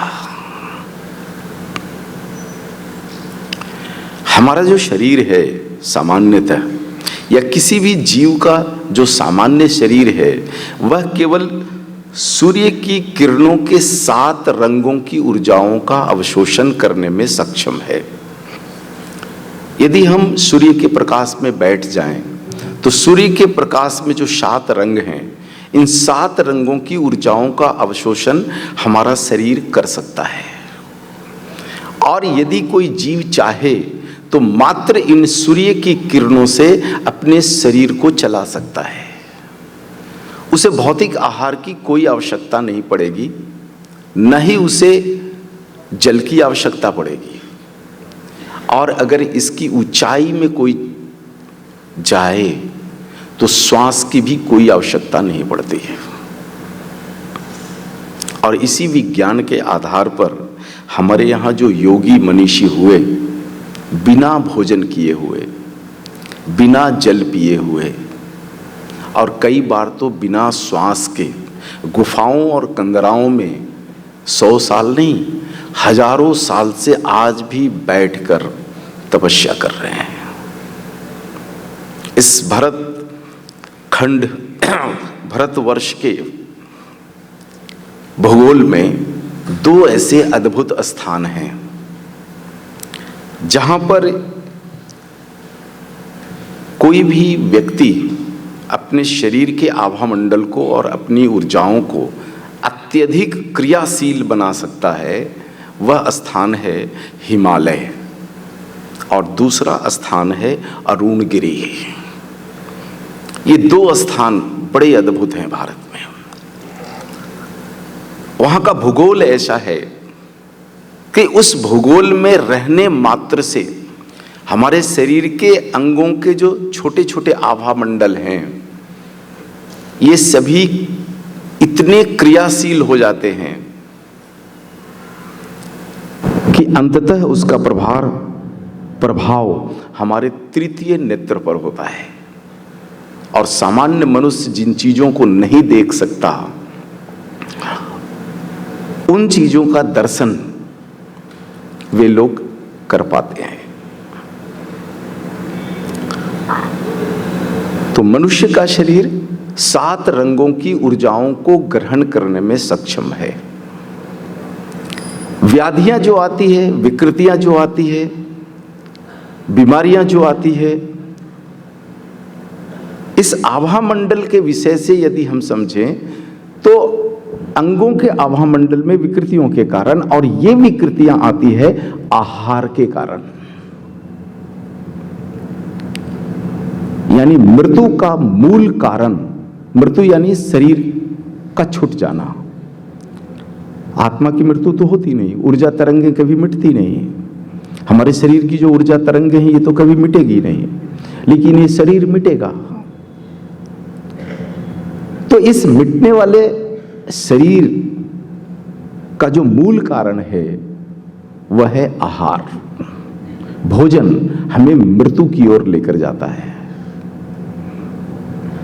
हमारा जो शरीर है सामान्यतः, या किसी भी जीव का जो सामान्य शरीर है, वह केवल सूर्य की किरणों के 7 रंगों की ऊर्जाओं का अवशोषण करने में सक्षम है। यदि हम सूर्य के प्रकाश में बैठ जाएं, तो सूर्य के प्रकाश में जो 7 रंग हैं, इन 7 रंगों की ऊर्जाओं का अवशोषण हमारा शरीर कर सकता है। और यदि कोई जीव चाहे तो मात्र इन सूर्य की किरणों से अपने शरीर को चला सकता है। उसे भौतिक आहार की कोई आवश्यकता नहीं पड़ेगी, न ही उसे जल की आवश्यकता पड़ेगी। और अगर इसकी ऊंचाई में कोई जाए तो श्वास की भी कोई आवश्यकता नहीं पड़ती है। और इसी विज्ञान के आधार पर हमारे यहाँ जो योगी मनीषी हुए, बिना भोजन किए हुए, बिना जल पिए हुए, और कई बार तो बिना श्वास के गुफाओं और कंदराओं में 100 साल नहीं, हजारों साल से आज भी बैठकर तपस्या कर रहे हैं। इस भारतवर्ष के भूगोल में 2 ऐसे अद्भुत स्थान हैं जहां पर कोई भी व्यक्ति अपने शरीर के आभामंडल को और अपनी ऊर्जाओं को अत्यधिक क्रियाशील बना सकता है। वह स्थान है हिमालय, और दूसरा स्थान है अरुणगिरी। ये 2 स्थान बड़े अद्भुत हैं भारत में। वहां का भूगोल ऐसा है कि उस भूगोल में रहने मात्र से हमारे शरीर के अंगों के जो छोटे छोटे आभामंडल हैं, ये सभी इतने क्रियाशील हो जाते हैं कि अंततः उसका प्रभाव हमारे तृतीय नेत्र पर होता है। और सामान्य मनुष्य जिन चीजों को नहीं देख सकता, उन चीजों का दर्शन वे लोग कर पाते हैं। तो मनुष्य का शरीर 7 रंगों की ऊर्जाओं को ग्रहण करने में सक्षम है। व्याधियां जो आती है, विकृतियां जो आती है, बीमारियां जो आती है, इस आभामंडल के विषय से यदि हम समझें तो अंगों के आभामंडल में विकृतियों के कारण, और ये विकृतियां आती है आहार के कारण। यानी मृत्यु का मूल कारण, मृत्यु यानी शरीर का छूट जाना। आत्मा की मृत्यु तो होती नहीं, ऊर्जा तरंगें कभी मिटती नहीं। हमारे शरीर की जो ऊर्जा तरंगें हैं ये तो कभी मिटेगी नहीं, लेकिन ये शरीर मिटेगा। तो इस मिटने वाले शरीर का जो मूल कारण है वह है आहार। भोजन हमें मृत्यु की ओर लेकर जाता है।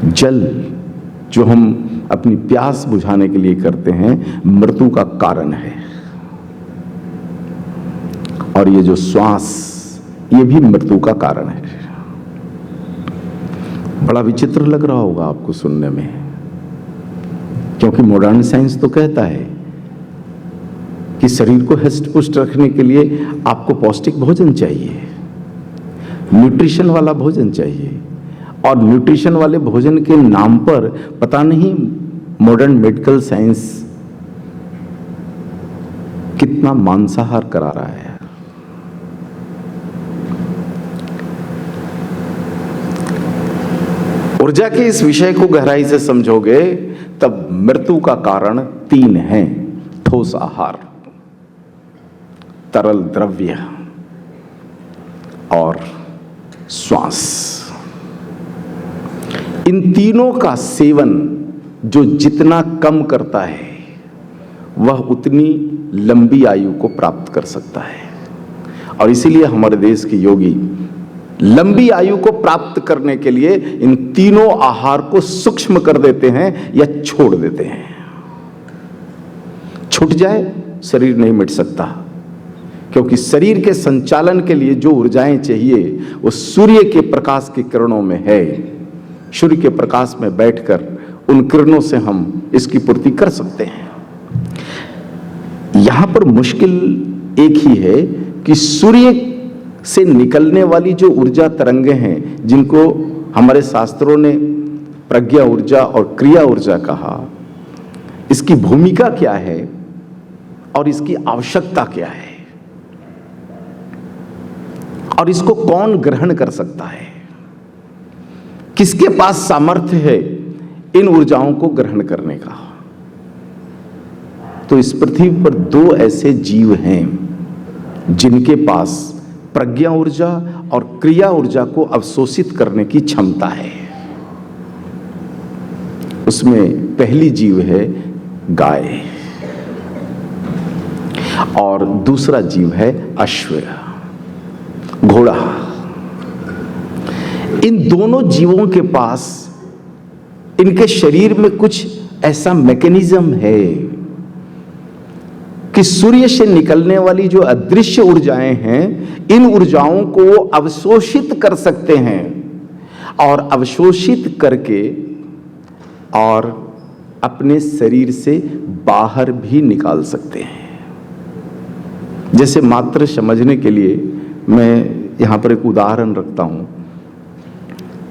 जल जो हम अपनी प्यास बुझाने के लिए करते हैं मृत्यु का कारण है। और ये जो श्वास ये भी मृत्यु का कारण है। बड़ा विचित्र लग रहा होगा आपको सुनने में, क्योंकि मॉडर्न साइंस तो कहता है कि शरीर को हष्ट पुष्ट रखने के लिए आपको पौष्टिक भोजन चाहिए, न्यूट्रिशन वाला भोजन चाहिए। और न्यूट्रिशन वाले भोजन के नाम पर पता नहीं मॉडर्न मेडिकल साइंस कितना मांसाहार करा रहा है। ऊर्जा के इस विषय को गहराई से समझोगे तब मृत्यु का कारण 3 हैं: ठोस आहार, तरल द्रव्य और श्वास। इन तीनों का सेवन जो जितना कम करता है वह उतनी लंबी आयु को प्राप्त कर सकता है। और इसीलिए हमारे देश के योगी लंबी आयु को प्राप्त करने के लिए इन तीनों आहार को सूक्ष्म कर देते हैं या छोड़ देते हैं। छूट जाए शरीर नहीं मिट सकता, क्योंकि शरीर के संचालन के लिए जो ऊर्जाएं चाहिए वो सूर्य के प्रकाश की किरणों में है। सूर्य के प्रकाश में बैठकर उन किरणों से हम इसकी पूर्ति कर सकते हैं। यहां पर मुश्किल एक ही है कि सूर्य से निकलने वाली जो ऊर्जा तरंगे हैं, जिनको हमारे शास्त्रों ने प्रज्ञा ऊर्जा और क्रिया ऊर्जा कहा, इसकी भूमिका क्या है और इसकी आवश्यकता क्या है, और इसको कौन ग्रहण कर सकता है, किसके पास सामर्थ्य है इन ऊर्जाओं को ग्रहण करने का। तो इस पृथ्वी पर 2 ऐसे जीव हैं जिनके पास प्रज्ञा ऊर्जा और क्रिया ऊर्जा को अवशोषित करने की क्षमता है। उसमें पहली जीव है गाय और दूसरा जीव है अश्व, घोड़ा। इन दोनों जीवों के पास इनके शरीर में कुछ ऐसा मैकेनिज्म है कि सूर्य से निकलने वाली जो अदृश्य ऊर्जाएं हैं, इन ऊर्जाओं को अवशोषित कर सकते हैं और अवशोषित करके और अपने शरीर से बाहर भी निकाल सकते हैं। जैसे मात्र समझने के लिए मैं यहाँ पर एक उदाहरण रखता हूँ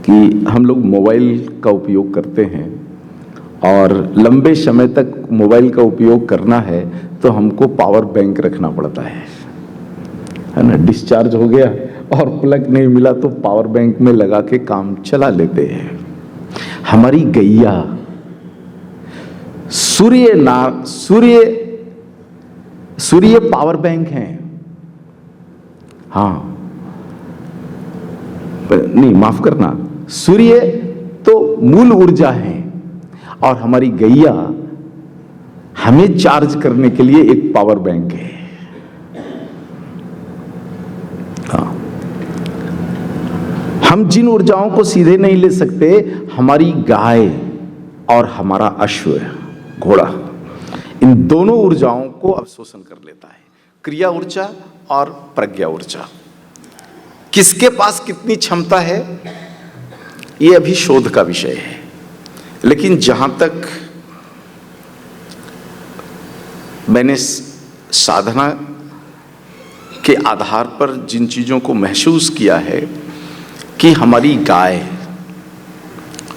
कि हम लोग मोबाइल का उपयोग करते हैं और लंबे समय तक मोबाइल का उपयोग करना है तो हमको पावर बैंक रखना पड़ता है ना। डिस्चार्ज हो गया और प्लग नहीं मिला तो पावर बैंक में लगा के काम चला लेते हैं। हमारी गैया सूर्य पावर बैंक है। हाँ, नहीं माफ करना, सूर्य तो मूल ऊर्जा है और हमारी गैया हमें चार्ज करने के लिए एक पावर बैंक है। हाँ, हम जिन ऊर्जाओं को सीधे नहीं ले सकते, हमारी गाय और हमारा अश्व घोड़ा इन दोनों ऊर्जाओं को अवशोषण कर लेता है, क्रिया ऊर्जा और प्रज्ञा ऊर्जा। किसके पास कितनी क्षमता है ये अभी शोध का विषय है, लेकिन जहां तक मैंने साधना के आधार पर जिन चीजों को महसूस किया है कि हमारी गाय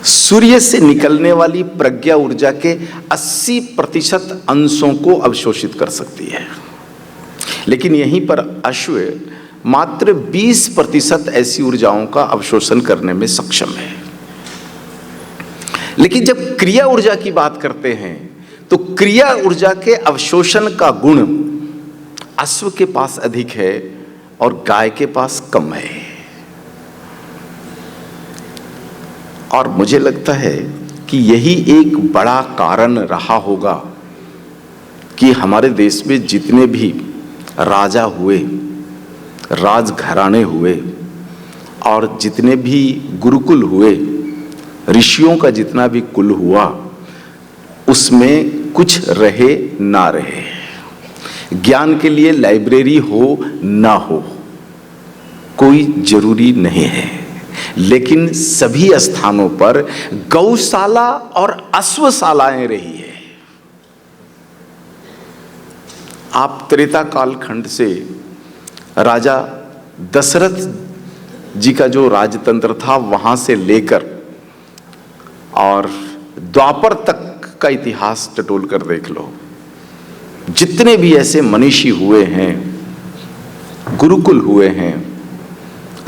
सूर्य से निकलने वाली प्रज्ञा ऊर्जा के 80% अंशों को अवशोषित कर सकती है, लेकिन यहीं पर अश्व मात्र 20% ऐसी ऊर्जाओं का अवशोषण करने में सक्षम है। लेकिन जब क्रिया ऊर्जा की बात करते हैं तो क्रिया ऊर्जा के अवशोषण का गुण अश्व के पास अधिक है और गाय के पास कम है। और मुझे लगता है कि यही एक बड़ा कारण रहा होगा कि हमारे देश में जितने भी राजा हुए, राजघराने हुए और जितने भी गुरुकुल हुए, ऋषियों का जितना भी कुल हुआ, उसमें कुछ रहे ना रहे, ज्ञान के लिए लाइब्रेरी हो ना हो, कोई जरूरी नहीं है, लेकिन सभी स्थानों पर गौशाला और अश्वशालाएं रही है। आप त्रेता कालखंड से राजा दशरथ जी का जो राजतंत्र था वहां से लेकर और द्वापर तक का इतिहास टटोल कर देख लो, जितने भी ऐसे मनीषी हुए हैं, गुरुकुल हुए हैं,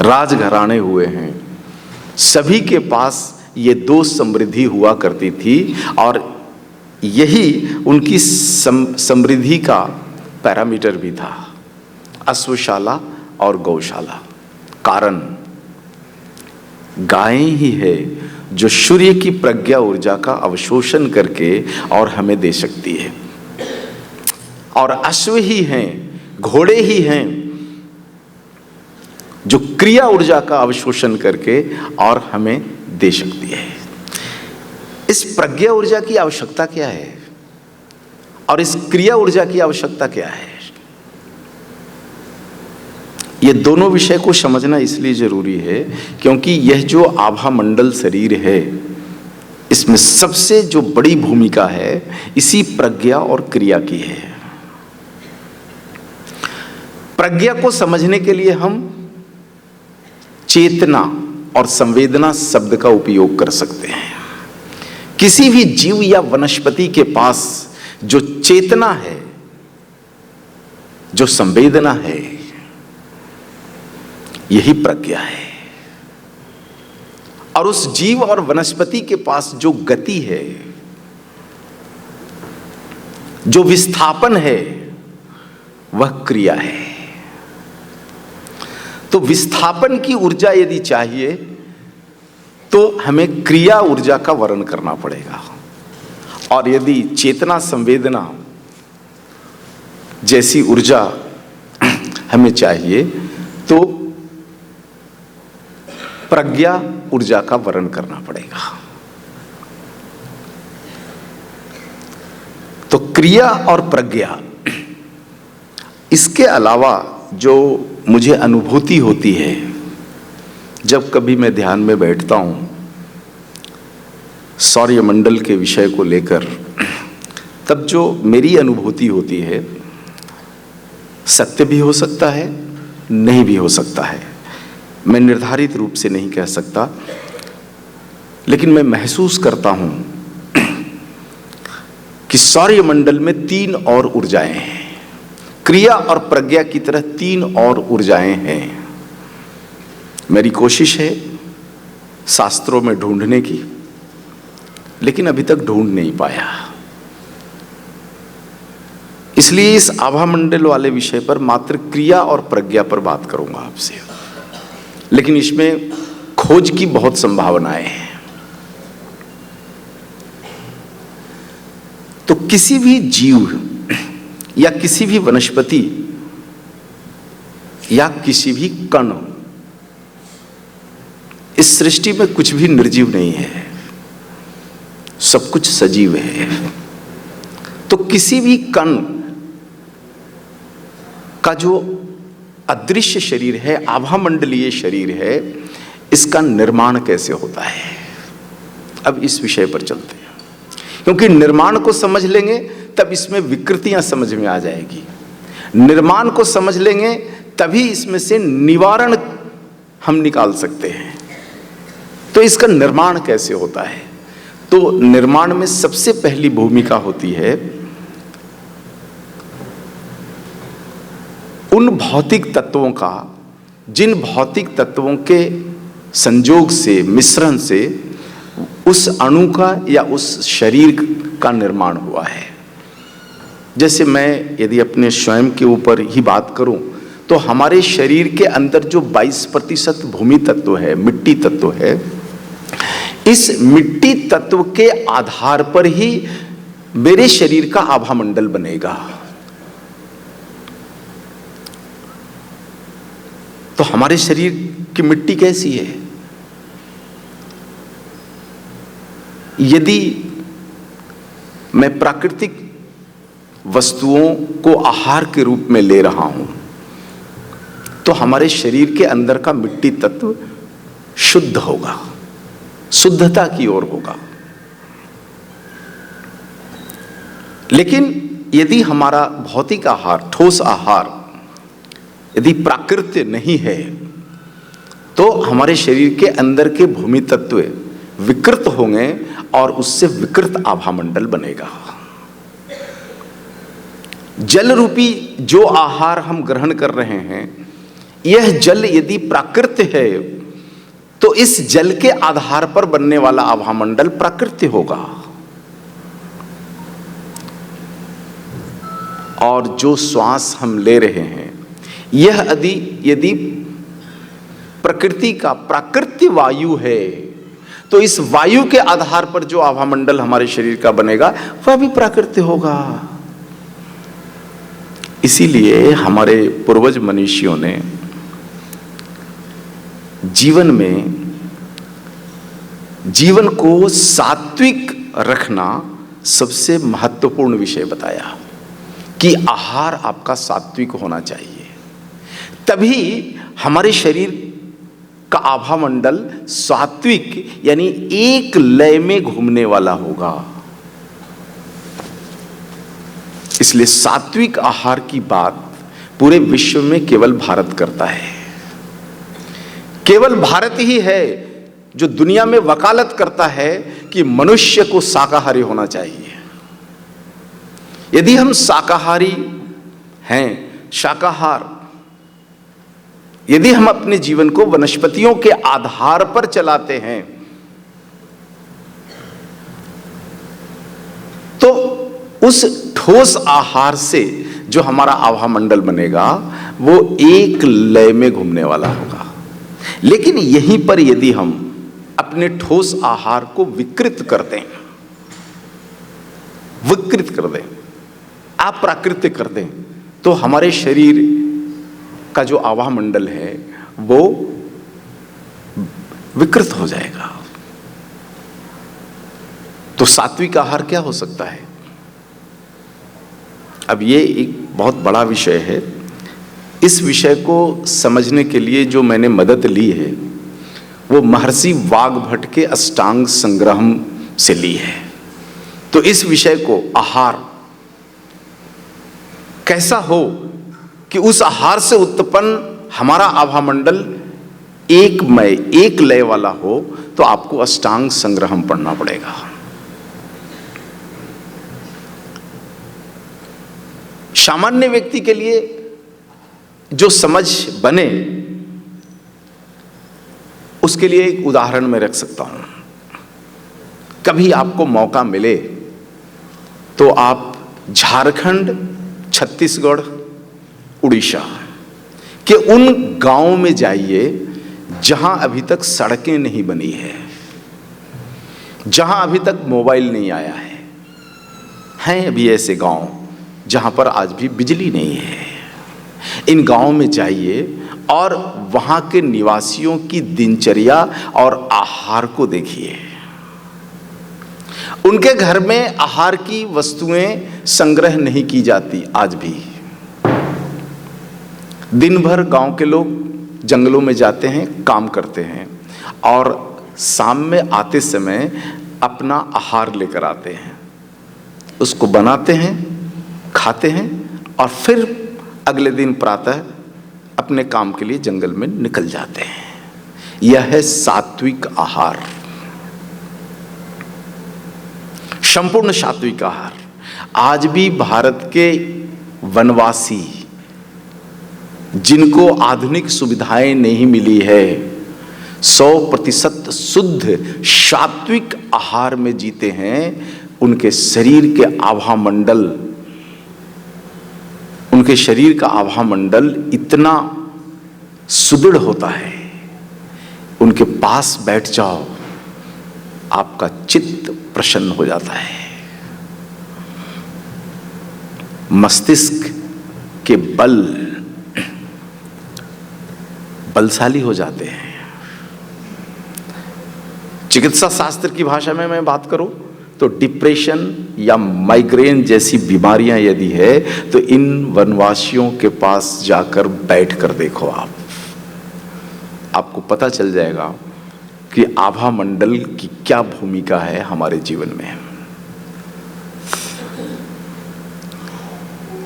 राजघराने हुए हैं, सभी के पास ये दो समृद्धि हुआ करती थी और यही उनकी समृद्धि का पैरामीटर भी था, अश्वशाला और गौशाला। कारण गायें ही है जो सूर्य की प्रज्ञा ऊर्जा का अवशोषण करके और हमें दे सकती है, और अश्व ही हैं, घोड़े ही हैं जो क्रिया ऊर्जा का अवशोषण करके और हमें दे सकती है। इस प्रज्ञा ऊर्जा की आवश्यकता क्या है और इस क्रिया ऊर्जा की आवश्यकता क्या है? ये दोनों विषय को समझना इसलिए जरूरी है क्योंकि यह जो आभा मंडल शरीर है, इसमें सबसे जो बड़ी भूमिका है इसी प्रज्ञा और क्रिया की है। प्रज्ञा को समझने के लिए हम चेतना और संवेदना शब्द का उपयोग कर सकते हैं। किसी भी जीव या वनस्पति के पास जो चेतना है, जो संवेदना है, यही प्रज्ञा है। और उस जीव और वनस्पति के पास जो गति है, जो विस्थापन है, वह क्रिया है। तो विस्थापन की ऊर्जा यदि चाहिए तो हमें क्रिया ऊर्जा का वर्णन करना पड़ेगा, और यदि चेतना संवेदना जैसी ऊर्जा हमें चाहिए तो प्रज्ञा ऊर्जा का वर्णन करना पड़ेगा। तो क्रिया और प्रज्ञा, इसके अलावा जो मुझे अनुभूति होती है जब कभी मैं ध्यान में बैठता हूं सौर्यमंडल के विषय को लेकर, तब जो मेरी अनुभूति होती है, सत्य भी हो सकता है, नहीं भी हो सकता है, मैं निर्धारित रूप से नहीं कह सकता, लेकिन मैं महसूस करता हूं कि सौर्यमंडल में 3 और ऊर्जाएं हैं। क्रिया और प्रज्ञा की तरह 3 और ऊर्जाएं हैं। मेरी कोशिश है शास्त्रों में ढूंढने की, लेकिन अभी तक ढूंढ नहीं पाया। इसलिए इस आभा मंडल वाले विषय पर मात्र क्रिया और प्रज्ञा पर बात करूंगा आपसे, लेकिन इसमें खोज की बहुत संभावनाएं हैं। तो किसी भी जीव या किसी भी वनस्पति या किसी भी कण, इस सृष्टि में कुछ भी निर्जीव नहीं है, सब कुछ सजीव है। तो किसी भी कण का जो अदृश्य शरीर है, आभामंडलीय शरीर है, इसका निर्माण कैसे होता है, अब इस विषय पर चलते हैं। क्योंकि निर्माण को समझ लेंगे तब इसमें विकृतियां समझ में आ जाएगी, निर्माण को समझ लेंगे तभी इसमें से निवारण हम निकाल सकते हैं। तो इसका निर्माण कैसे होता है? तो निर्माण में सबसे पहली भूमिका होती है उन भौतिक तत्वों का, जिन भौतिक तत्वों के संयोग से, मिश्रण से उस अणु का या उस शरीर का निर्माण हुआ है। जैसे मैं यदि अपने स्वयं के ऊपर ही बात करूं तो हमारे शरीर के अंदर जो 22% भूमि तत्व है, मिट्टी तत्व है, इस मिट्टी तत्व के आधार पर ही मेरे शरीर का आभामंडल बनेगा। तो हमारे शरीर की मिट्टी कैसी है? यदि मैं प्राकृतिक वस्तुओं को आहार के रूप में ले रहा हूं तो हमारे शरीर के अंदर का मिट्टी तत्व शुद्ध होगा, शुद्धता की ओर होगा। लेकिन यदि हमारा भौतिक आहार, ठोस आहार यदि प्राकृत्य नहीं है तो हमारे शरीर के अंदर के भूमि तत्व विकृत होंगे और उससे विकृत आभामंडल बनेगा। जल रूपी जो आहार हम ग्रहण कर रहे हैं, यह जल यदि प्राकृत्य है तो इस जल के आधार पर बनने वाला आभामंडल प्राकृत्य होगा। और जो श्वास हम ले रहे हैं यह यदि प्रकृति का प्राकृत्य वायु है तो इस वायु के आधार पर जो आभामंडल हमारे शरीर का बनेगा वह भी प्राकृत्य होगा। इसीलिए हमारे पूर्वज मनीषियों ने जीवन को सात्विक रखना सबसे महत्वपूर्ण विषय बताया कि आहार आपका सात्विक होना चाहिए, तभी हमारे शरीर का आभामंडल सात्विक यानी एक लय में घूमने वाला होगा। इसलिए सात्विक आहार की बात पूरे विश्व में केवल भारत करता है। केवल भारत ही है जो दुनिया में वकालत करता है कि मनुष्य को शाकाहारी होना चाहिए। यदि हम शाकाहारी हैं, शाकाहार, यदि हम अपने जीवन को वनस्पतियों के आधार पर चलाते हैं तो उस ठोस आहार से जो हमारा आभामंडल बनेगा वो एक लय में घूमने वाला होगा। लेकिन यहीं पर यदि हम अपने ठोस आहार को विकृत कर दें, अप्राकृतिक कर दें, तो हमारे शरीर का जो आभामंडल है वो विकृत हो जाएगा। तो सात्विक आहार क्या हो सकता है? अब ये एक बहुत बड़ा विषय है। इस विषय को समझने के लिए जो मैंने मदद ली है वो महर्षि वाग्भट के अष्टांग संग्रह से ली है। तो इस विषय को, आहार कैसा हो कि उस आहार से उत्पन्न हमारा आभामंडल एक लय वाला हो, तो आपको अष्टांग संग्रह पढ़ना पड़ेगा। सामान्य व्यक्ति के लिए जो समझ बने उसके लिए एक उदाहरण मैं रख सकता हूं। कभी आपको मौका मिले तो आप झारखंड, छत्तीसगढ़, उड़ीसा के उन गांवों में जाइए जहां अभी तक सड़कें नहीं बनी है, जहां अभी तक मोबाइल नहीं आया है। हैं अभी ऐसे गांव जहां पर आज भी बिजली नहीं है। इन गांवों में जाइए और वहां के निवासियों की दिनचर्या और आहार को देखिए। उनके घर में आहार की वस्तुएं संग्रह नहीं की जाती आज भी। दिन भर गांव के लोग जंगलों में जाते हैं, काम करते हैं और शाम में आते समय अपना आहार लेकर आते हैं, उसको बनाते हैं, खाते हैं और फिर अगले दिन प्रातः अपने काम के लिए जंगल में निकल जाते हैं। यह है सात्विक आहार, संपूर्ण सात्विक आहार। आज भी भारत के वनवासी जिनको आधुनिक सुविधाएं नहीं मिली है, 100% शुद्ध सात्विक आहार में जीते हैं। उनके शरीर के आभामंडल, उनके शरीर का आभामंडल इतना सुदृढ़ होता है, उनके पास बैठ जाओ आपका चित्त प्रसन्न हो जाता है। मस्तिष्क के बलशाली हो जाते हैं। चिकित्सा शास्त्र की भाषा में मैं बात करूं तो डिप्रेशन या माइग्रेन जैसी बीमारियां यदि है तो इन वनवासियों के पास जाकर बैठ कर देखो, आपको पता चल जाएगा कि आभा मंडल की क्या भूमिका है हमारे जीवन में।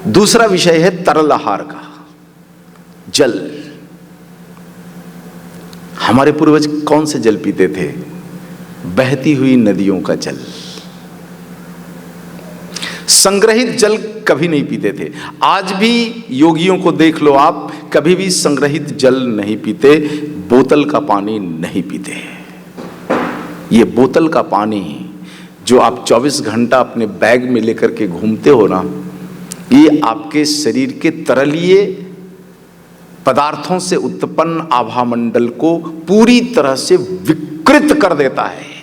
दूसरा विषय है तरल आहार का, जल। हमारे पूर्वज कौन से जल पीते थे? बहती हुई नदियों का जल। संग्रहित जल कभी नहीं पीते थे। आज भी योगियों को देख लो आप, कभी भी संग्रहित जल नहीं पीते, बोतल का पानी नहीं पीते। ये बोतल का पानी जो आप 24 घंटा अपने बैग में लेकर के घूमते हो ना, ये आपके शरीर के तरलीय पदार्थों से उत्पन्न आभामंडल को पूरी तरह से विकृत कर देता है।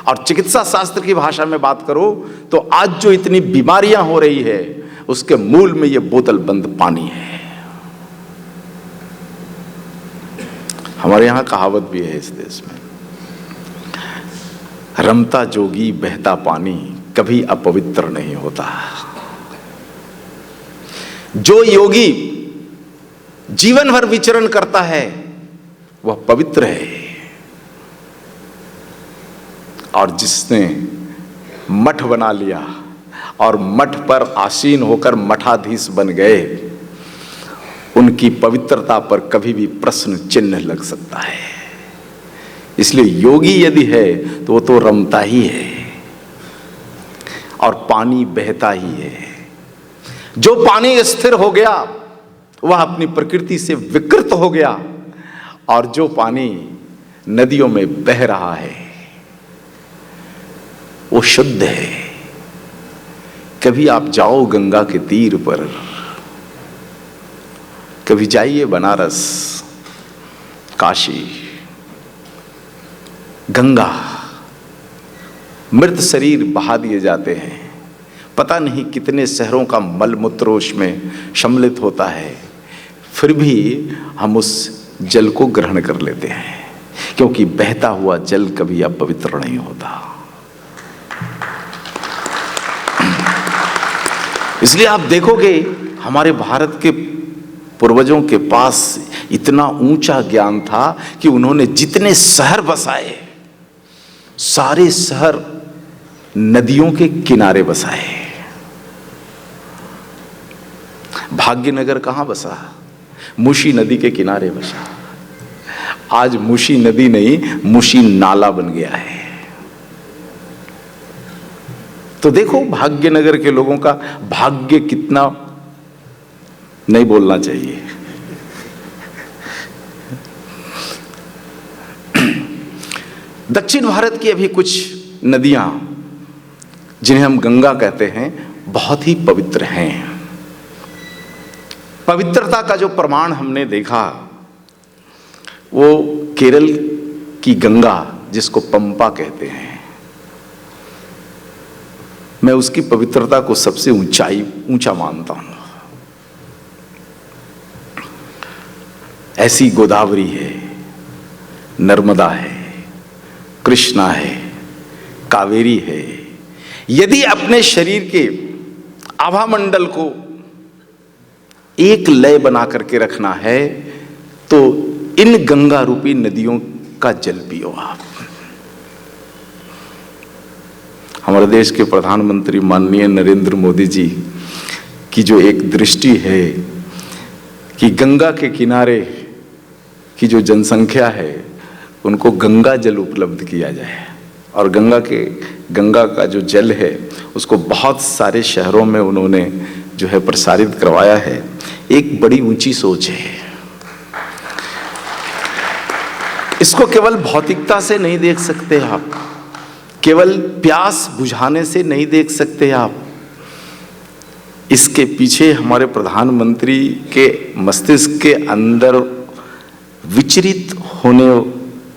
और चिकित्सा शास्त्र की भाषा में बात करो तो आज जो इतनी बीमारियां हो रही है उसके मूल में ये बोतल बंद पानी है। हमारे यहां कहावत भी है इस देश में, रमता जोगी बहता पानी कभी अपवित्र नहीं होता। जो योगी जीवन भर विचरण करता है वह पवित्र है, और जिसने मठ बना लिया और मठ पर आसीन होकर मठाधीश बन गए, उनकी पवित्रता पर कभी भी प्रश्न चिन्ह लग सकता है। इसलिए योगी यदि है तो वो तो रमता ही है और पानी बहता ही है। जो पानी स्थिर हो गया वह अपनी प्रकृति से विकृत हो गया, और जो पानी नदियों में बह रहा है वो शुद्ध है। कभी आप जाओ गंगा के तीर पर, कभी जाइए बनारस, काशी, गंगा, मृत शरीर बहा दिए जाते हैं। पता नहीं कितने शहरों का मल मूत्र उसमें सम्मिलित होता है, फिर भी हम उस जल को ग्रहण कर लेते हैं, क्योंकि बहता हुआ जल कभी अपवित्र नहीं होता। इसलिए आप देखोगे हमारे भारत के पूर्वजों के पास इतना ऊंचा ज्ञान था कि उन्होंने जितने शहर बसाए सारे शहर नदियों के किनारे बसाए। भाग्यनगर कहां बसा? मुशी नदी के किनारे बसा। आज मुशी नदी नहीं, मुशी नाला बन गया है। तो देखो भाग्यनगर के लोगों का भाग्य कितना, नहीं बोलना चाहिए। दक्षिण भारत की अभी कुछ नदियां जिन्हें हम गंगा कहते हैं बहुत ही पवित्र हैं। पवित्रता का जो प्रमाण हमने देखा वो केरल की गंगा, जिसको पंपा कहते हैं, मैं उसकी पवित्रता को सबसे ऊंचा मानता हूं। ऐसी गोदावरी है, नर्मदा है, कृष्णा है, कावेरी है। यदि अपने शरीर के आभामंडल को एक लय बना करके रखना है तो इन गंगा रूपी नदियों का जल पियो आप। हमारे देश के प्रधानमंत्री माननीय नरेंद्र मोदी जी की जो एक दृष्टि है कि गंगा के किनारे की जो जनसंख्या है उनको गंगा जल उपलब्ध किया जाए, और गंगा का जो जल है उसको बहुत सारे शहरों में उन्होंने जो है प्रसारित करवाया है। एक बड़ी ऊंची सोच है। इसको केवल भौतिकता से नहीं देख सकते आप, केवल प्यास बुझाने से नहीं देख सकते आप। इसके पीछे हमारे प्रधानमंत्री के मस्तिष्क के अंदर विचरित होने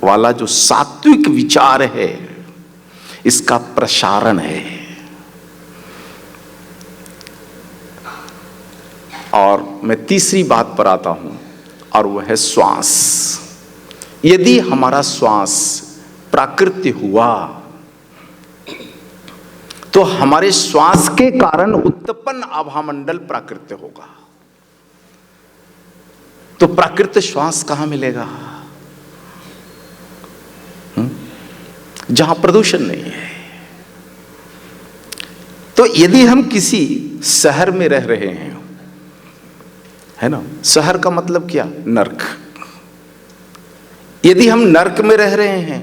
वाला जो सात्विक विचार है, इसका प्रसारण है। मैं तीसरी बात पर आता हूं, और वह है श्वास। यदि हमारा श्वास प्राकृतिक हुआ तो हमारे श्वास के कारण उत्पन्न आभामंडल प्राकृतिक होगा। तो प्राकृतिक श्वास कहां मिलेगा? जहां प्रदूषण नहीं है। तो यदि हम किसी शहर में रह रहे हैं, है ना, शहर का मतलब क्या? नर्क। यदि हम नर्क में रह रहे हैं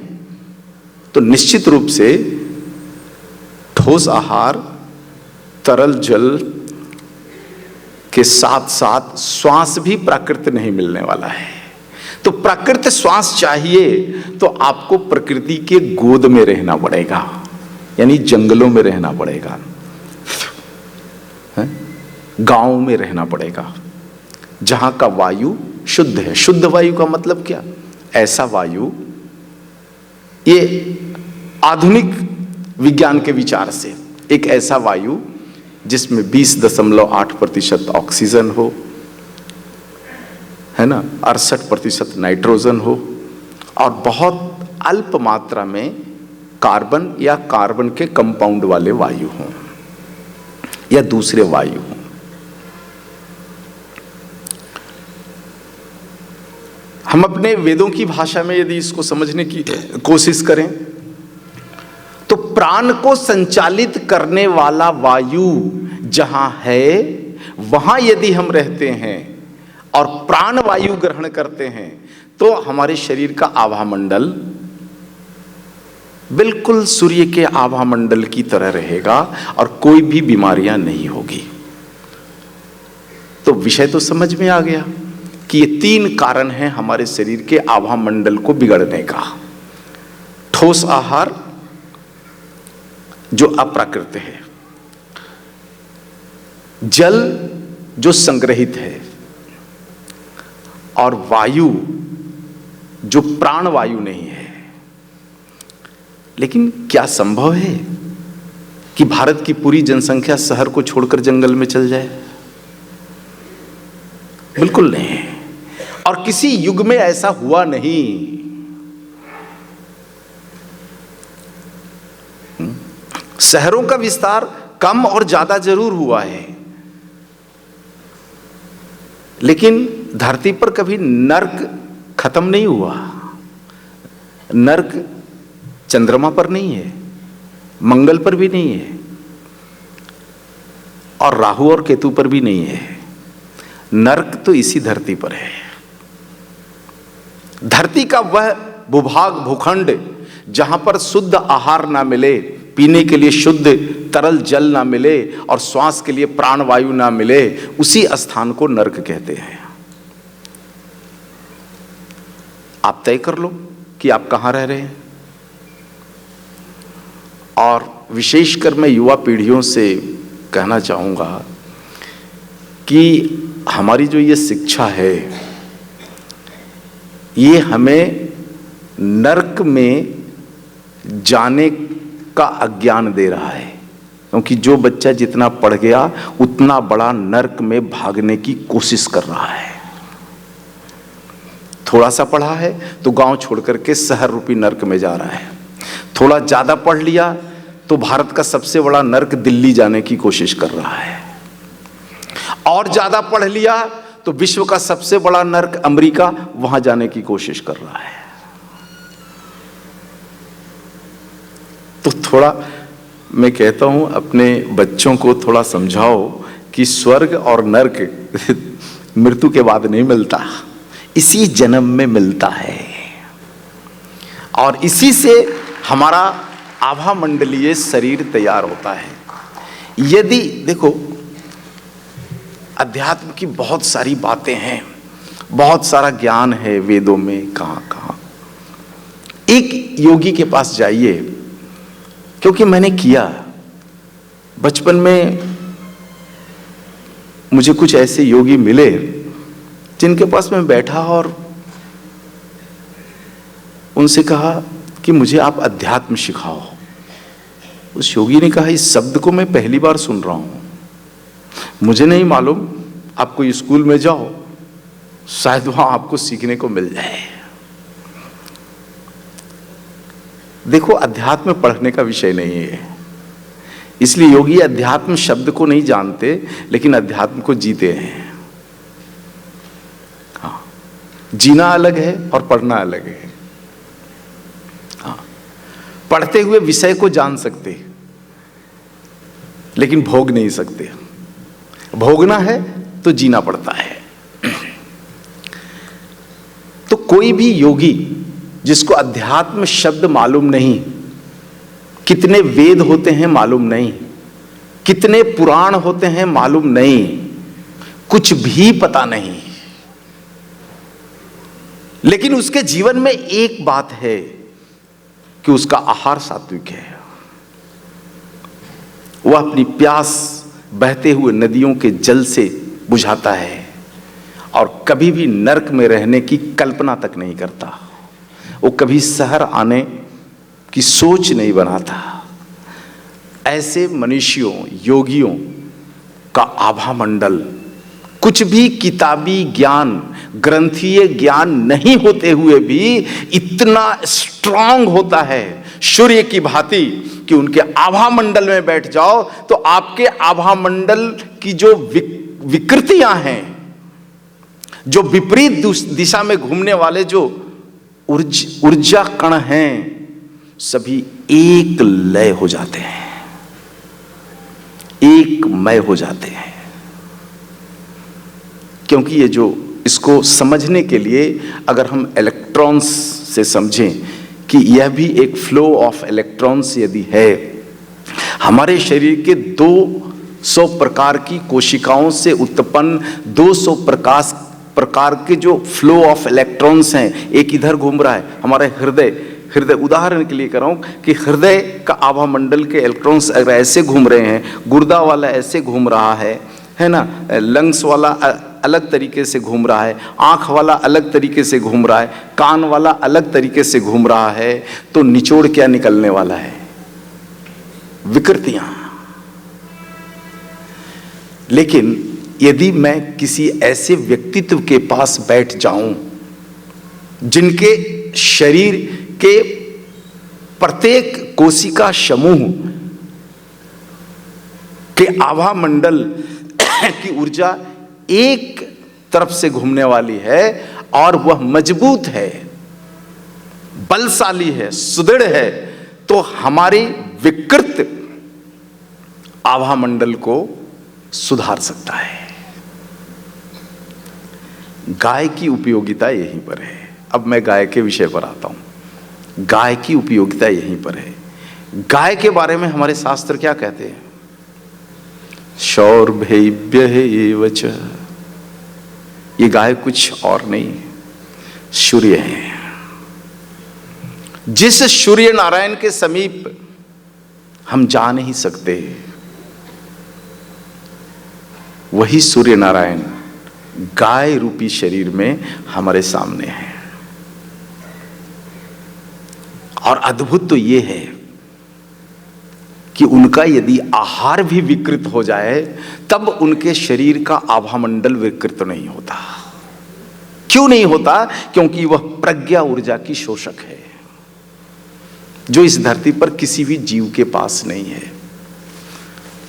तो निश्चित रूप से ठोस आहार, तरल जल के साथ साथ श्वास भी प्राकृतिक नहीं मिलने वाला है। तो प्राकृतिक श्वास चाहिए तो आपको प्रकृति के गोद में रहना पड़ेगा, यानी जंगलों में रहना पड़ेगा, गांव में रहना पड़ेगा, जहां का वायु शुद्ध है। शुद्ध वायु का मतलब क्या? ऐसा वायु, ये आधुनिक विज्ञान के विचार से एक ऐसा वायु जिसमें 20.8% ऑक्सीजन हो, है ना, 68% नाइट्रोजन हो, और बहुत अल्प मात्रा में कार्बन या कार्बन के कंपाउंड वाले वायु हों या दूसरे वायु हों। हम अपने वेदों की भाषा में यदि इसको समझने की कोशिश करें तो प्राण को संचालित करने वाला वायु जहां है वहां यदि हम रहते हैं और प्राण वायु ग्रहण करते हैं तो हमारे शरीर का आभामंडल बिल्कुल सूर्य के आभामंडल की तरह रहेगा और कोई भी बीमारियां नहीं होगी। तो विषय तो समझ में आ गया कि ये 3 कारण हैं हमारे शरीर के आभामंडल को बिगड़ने का। ठोस आहार जो अप्राकृतिक है, जल जो संग्रहित है, और वायु जो प्राण वायु नहीं है। लेकिन क्या संभव है कि भारत की पूरी जनसंख्या शहर को छोड़कर जंगल में चल जाए? बिल्कुल नहीं। और किसी युग में ऐसा हुआ नहीं। शहरों का विस्तार कम और ज्यादा जरूर हुआ है, लेकिन धरती पर कभी नर्क खत्म नहीं हुआ। नर्क चंद्रमा पर नहीं है, मंगल पर भी नहीं है, और राहु और केतु पर भी नहीं है। नर्क तो इसी धरती पर है। धरती का वह भूभाग, भूखंड जहां पर शुद्ध आहार ना मिले, पीने के लिए शुद्ध तरल जल ना मिले और श्वास के लिए प्राण वायु ना मिले, उसी स्थान को नर्क कहते हैं। आप तय कर लो कि आप कहां रह रहे हैं। और विशेषकर मैं युवा पीढ़ियों से कहना चाहूंगा कि हमारी जो ये शिक्षा है, ये हमें नर्क में जाने का अज्ञान दे रहा है। क्योंकि जो बच्चा जितना पढ़ गया उतना बड़ा नर्क में भागने की कोशिश कर रहा है। थोड़ा सा पढ़ा है तो गांव छोड़ करके शहर रूपी नर्क में जा रहा है। थोड़ा ज्यादा पढ़ लिया तो भारत का सबसे बड़ा नर्क दिल्ली जाने की कोशिश कर रहा है। और ज्यादा पढ़ लिया तो विश्व का सबसे बड़ा नर्क अमेरिका, वहां जाने की कोशिश कर रहा है। तो थोड़ा मैं कहता हूं अपने बच्चों को थोड़ा समझाओ कि स्वर्ग और नर्क मृत्यु के बाद नहीं मिलता, इसी जन्म में मिलता है। और इसी से हमारा आभामंडलीय शरीर तैयार होता है। यदि देखो, अध्यात्म की बहुत सारी बातें हैं, बहुत सारा ज्ञान है वेदों में, कहां कहां। एक योगी के पास जाइए, क्योंकि मैंने किया बचपन में, मुझे कुछ ऐसे योगी मिले जिनके पास मैं बैठा और उनसे कहा कि मुझे आप अध्यात्म सिखाओ। उस योगी ने कहा, इस शब्द को मैं पहली बार सुन रहा हूं, मुझे नहीं मालूम आप कोई स्कूल में जाओ, शायद वहां आपको सीखने को मिल जाए। देखो, अध्यात्म पढ़ने का विषय नहीं है, इसलिए योगी अध्यात्म शब्द को नहीं जानते, लेकिन अध्यात्म को जीते हैं। हाँ, जीना अलग है और पढ़ना अलग है। हाँ, पढ़ते हुए विषय को जान सकते, लेकिन भोग नहीं सकते। भोगना है तो जीना पड़ता है। तो कोई भी योगी जिसको अध्यात्म शब्द मालूम नहीं, कितने वेद होते हैं मालूम नहीं, कितने पुराण होते हैं मालूम नहीं, कुछ भी पता नहीं, लेकिन उसके जीवन में एक बात है कि उसका आहार सात्विक है। वह अपनी प्यास बहते हुए नदियों के जल से बुझाता है और कभी भी नरक में रहने की कल्पना तक नहीं करता। वो कभी शहर आने की सोच नहीं बनाता। ऐसे मनुष्यों, योगियों का आभा मंडल कुछ भी किताबी ज्ञान, ग्रंथीय ज्ञान नहीं होते हुए भी इतना स्ट्रांग होता है, सूर्य की भांति, कि उनके आभा मंडल में बैठ जाओ तो आपके आभा मंडल की जो विकृतियां हैं, जो विपरीत दिशा में घूमने वाले जो ऊर्जा कण हैं, सभी एक लय हो जाते हैं, एक मय हो जाते हैं। क्योंकि ये जो, इसको समझने के लिए अगर हम इलेक्ट्रॉन्स से समझें कि यह भी एक फ्लो ऑफ इलेक्ट्रॉन्स यदि है, हमारे शरीर के 200 प्रकार की कोशिकाओं से उत्पन्न 200 प्रकार के जो फ्लो ऑफ इलेक्ट्रॉन्स हैं, एक इधर घूम रहा है, हमारे हृदय उदाहरण के लिए कर रहा हूं कि हृदय का आभा मंडल के इलेक्ट्रॉन्स अगर ऐसे घूम रहे हैं, गुर्दा वाला ऐसे घूम रहा है ना, लंग्स वाला अलग तरीके से घूम रहा है, आंख वाला अलग तरीके से घूम रहा है, कान वाला अलग तरीके से घूम रहा है, तो निचोड़ क्या निकलने वाला है? विकृतियां। लेकिन यदि मैं किसी ऐसे व्यक्तित्व के पास बैठ जाऊं जिनके शरीर के प्रत्येक कोशिका समूह के आभा मंडल की ऊर्जा एक तरफ से घूमने वाली है और वह मजबूत है, बलशाली है, सुदृढ़ है, तो हमारी विकृत आभा मंडल को सुधार सकता है। गाय की उपयोगिता यहीं पर है। अब मैं गाय के विषय पर आता हूं। गाय की उपयोगिता यहीं पर है। गाय के बारे में हमारे शास्त्र क्या कहते हैं? शौर्भेभ्य एव च। ये गाय कुछ और नहीं, सूर्य है। जिस सूर्य नारायण के समीप हम जा नहीं सकते, वही सूर्य नारायण गाय रूपी शरीर में हमारे सामने है। और अद्भुत तो ये है कि उनका यदि आहार भी विकृत हो जाए तब उनके शरीर का आभामंडल विकृत नहीं होता। क्यों नहीं होता? क्योंकि वह प्रज्ञा ऊर्जा की शोषक है, जो इस धरती पर किसी भी जीव के पास नहीं है।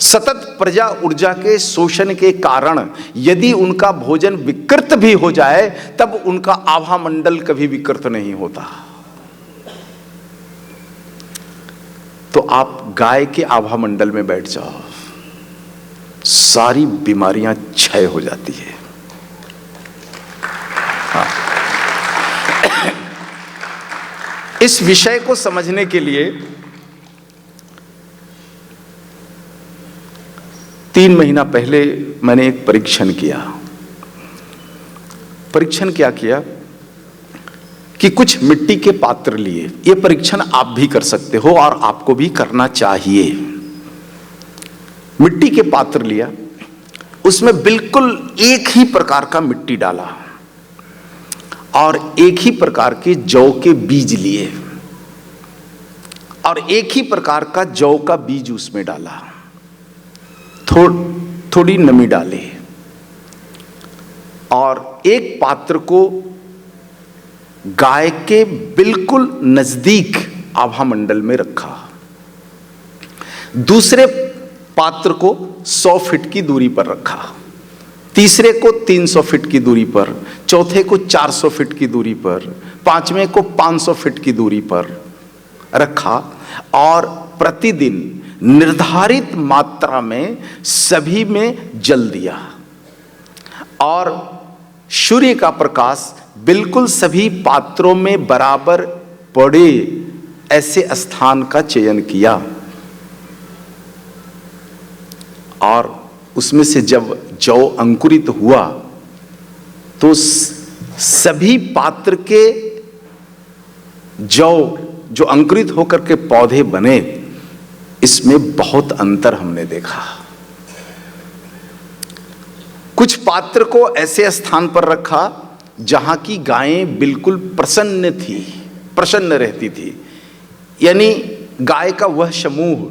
सतत प्रजा ऊर्जा के शोषण के कारण यदि उनका भोजन विकृत भी हो जाए तब उनका आभामंडल कभी विकृत नहीं होता। तो आप गाय के आभामंडल में बैठ जाओ, सारी बीमारियां क्षय हो जाती है। हाँ। इस विषय को समझने के लिए 3 महीना पहले मैंने एक परीक्षण किया। परीक्षण क्या किया कि कुछ मिट्टी के पात्र लिए। ये परीक्षण आप भी कर सकते हो और आपको भी करना चाहिए। मिट्टी के पात्र लिया, उसमें बिल्कुल एक ही प्रकार का मिट्टी डाला और एक ही प्रकार के जौ के बीज लिए और एक ही प्रकार का जौ का बीज उसमें डाला। थोड़ी नमी डाली और एक पात्र को गाय के बिल्कुल नजदीक आभामंडल में रखा, दूसरे पात्र को 100 फीट की दूरी पर रखा, तीसरे को 300 फीट की दूरी पर, चौथे को 400 फीट की दूरी पर, पांचवें को 500 फीट की दूरी पर रखा और प्रतिदिन निर्धारित मात्रा में सभी में जल दिया और सूर्य का प्रकाश बिल्कुल सभी पात्रों में बराबर पड़े ऐसे स्थान का चयन किया और उसमें से जब जौ अंकुरित हुआ तो सभी पात्र के जौ जो अंकुरित होकर के पौधे बने, इसमें बहुत अंतर हमने देखा। कुछ पात्र को ऐसे स्थान पर रखा जहां की गायें बिल्कुल प्रसन्न रहती थी, यानी गाय का वह समूह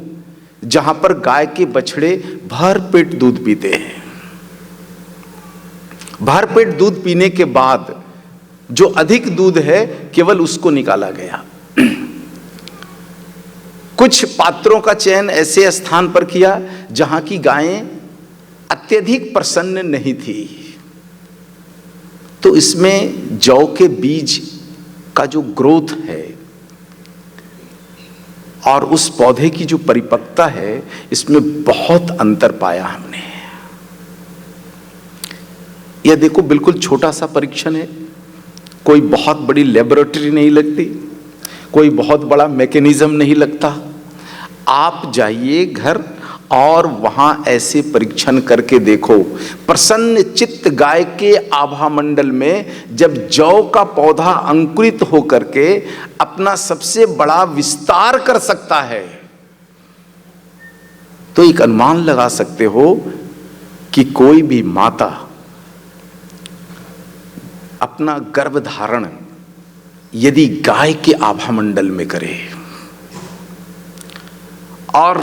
जहां पर गाय के बछड़े भर पेट दूध पीते हैं। भर पेट दूध पीने के बाद जो अधिक दूध है केवल उसको निकाला गया। कुछ पात्रों का चयन ऐसे स्थान पर किया जहां की गायें अत्यधिक प्रसन्न नहीं थी, तो इसमें जौ के बीज का जो ग्रोथ है और उस पौधे की जो परिपक्वता है, इसमें बहुत अंतर पाया हमने। यह देखो बिल्कुल छोटा सा परीक्षण है, कोई बहुत बड़ी लेबोरेटरी नहीं लगती, कोई बहुत बड़ा मैकेनिज्म नहीं लगता। आप जाइए घर और वहां ऐसे परीक्षण करके देखो। प्रसन्न चित्त गाय के आभामंडल में जब जौ का पौधा अंकुरित होकर के अपना सबसे बड़ा विस्तार कर सकता है, तो एक अनुमान लगा सकते हो कि कोई भी माता अपना गर्भधारण यदि गाय के आभामंडल में करे और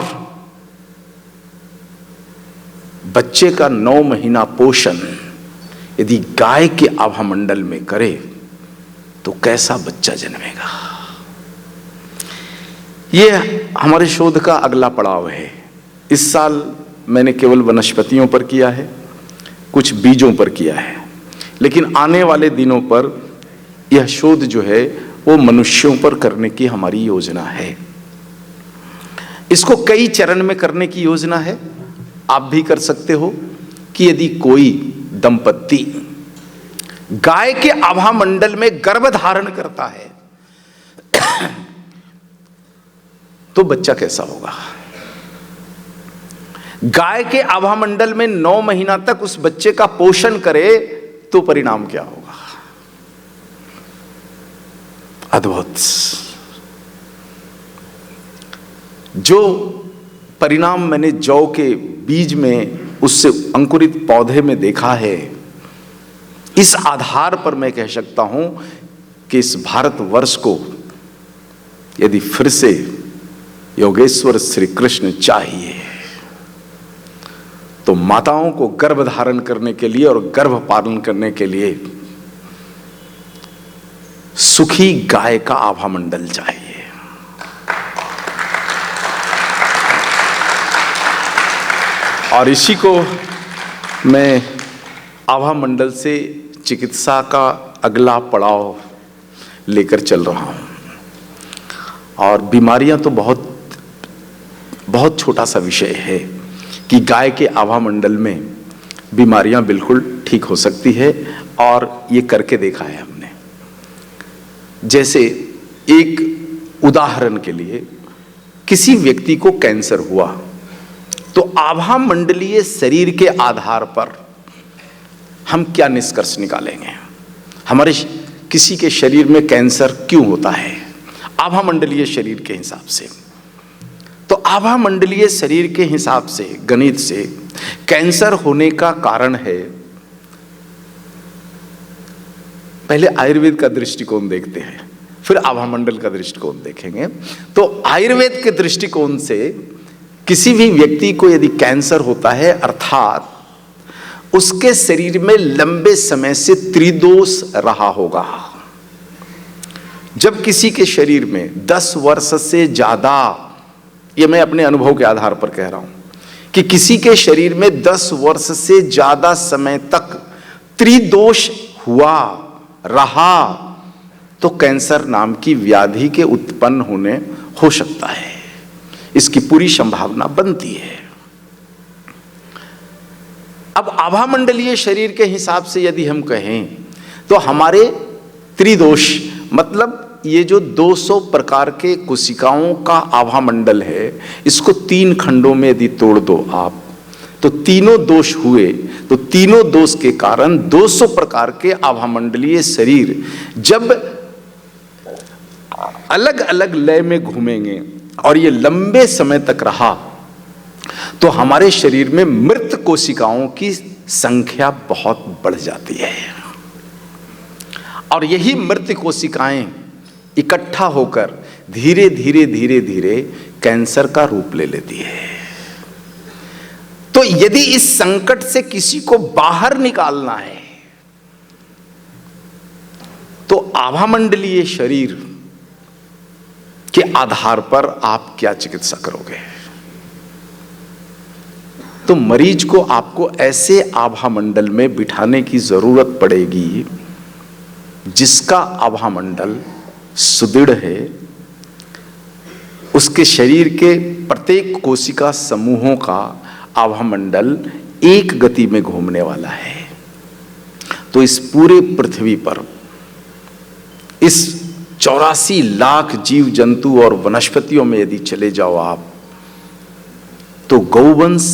बच्चे का 9 महीना पोषण यदि गाय के आभामंडल में करे तो कैसा बच्चा जन्मेगा। यह हमारे शोध का अगला पड़ाव है। इस साल मैंने केवल वनस्पतियों पर किया है, कुछ बीजों पर किया है, लेकिन आने वाले दिनों पर यह शोध जो है वो मनुष्यों पर करने की हमारी योजना है। इसको कई चरण में करने की योजना है। आप भी कर सकते हो कि यदि कोई दंपत्ति गाय के आभामंडल में गर्भ धारण करता है तो बच्चा कैसा होगा। गाय के आभामंडल में 9 महीना तक उस बच्चे का पोषण करे तो परिणाम क्या होगा। अद्भुत। जो परिणाम मैंने जौ के बीज में उससे अंकुरित पौधे में देखा है, इस आधार पर मैं कह सकता हूं कि इस भारतवर्ष को यदि फिर से योगेश्वर श्री कृष्ण चाहिए तो माताओं को गर्भ धारण करने के लिए और गर्भ पालन करने के लिए सुखी गाय का आभामंडल चाहिए। और इसी को मैं आभामंडल से चिकित्सा का अगला पड़ाव लेकर चल रहा हूं। और बीमारियां तो बहुत बहुत छोटा सा विषय है कि गाय के आभामंडल में बीमारियां बिल्कुल ठीक हो सकती है, और ये करके देखा है हमने। जैसे एक उदाहरण के लिए, किसी व्यक्ति को कैंसर हुआ तो आभामंडलीय शरीर के आधार पर हम क्या निष्कर्ष निकालेंगे। हमारे किसी के शरीर में कैंसर क्यों होता है, आभामंडलीय शरीर के हिसाब से। तो आभामंडलीय शरीर के हिसाब से, गणित से, कैंसर होने का कारण है, पहले आयुर्वेद का दृष्टिकोण देखते हैं, फिर आभामंडल का दृष्टिकोण देखेंगे। तो आयुर्वेद के दृष्टिकोण से किसी भी व्यक्ति को यदि कैंसर होता है, अर्थात उसके शरीर में लंबे समय से त्रिदोष रहा होगा। जब किसी के शरीर में 10 वर्ष से ज्यादा, ये मैं अपने अनुभव के आधार पर कह रहा हूं, कि किसी के शरीर में 10 वर्ष से ज्यादा समय तक त्रिदोष हुआ रहा, तो कैंसर नाम की व्याधि के उत्पन्न होने हो सकता है। इसकी पूरी संभावना बनती है। अब आभामंडलीय शरीर के हिसाब से यदि हम कहें तो हमारे त्रिदोष, मतलब ये जो 200 प्रकार के कोशिकाओं का आभामंडल है, इसको 3 खंडों में यदि तोड़ दो आप, तो तीनों दोष हुए। तो तीनों दोष के कारण 200 प्रकार के आभामंडलीय शरीर जब अलग अलग लय में घूमेंगे और ये लंबे समय तक रहा, तो हमारे शरीर में मृत कोशिकाओं की संख्या बहुत बढ़ जाती है। और यही मृत कोशिकाएं इकट्ठा होकर धीरे धीरे धीरे धीरे कैंसर का रूप ले लेती है। तो यदि इस संकट से किसी को बाहर निकालना है, तो आभामंडलीय शरीर के आधार पर आप क्या चिकित्सा करोगे? तो मरीज को आपको ऐसे आभामंडल में बिठाने की जरूरत पड़ेगी जिसका आभामंडल सुदृढ़ है, उसके शरीर के प्रत्येक कोशिका समूहों का आभामंडल एक गति में घूमने वाला है। तो इस पूरे पृथ्वी पर इस 84 लाख जीव जंतु और वनस्पतियों में यदि चले जाओ आप, तो गौवंश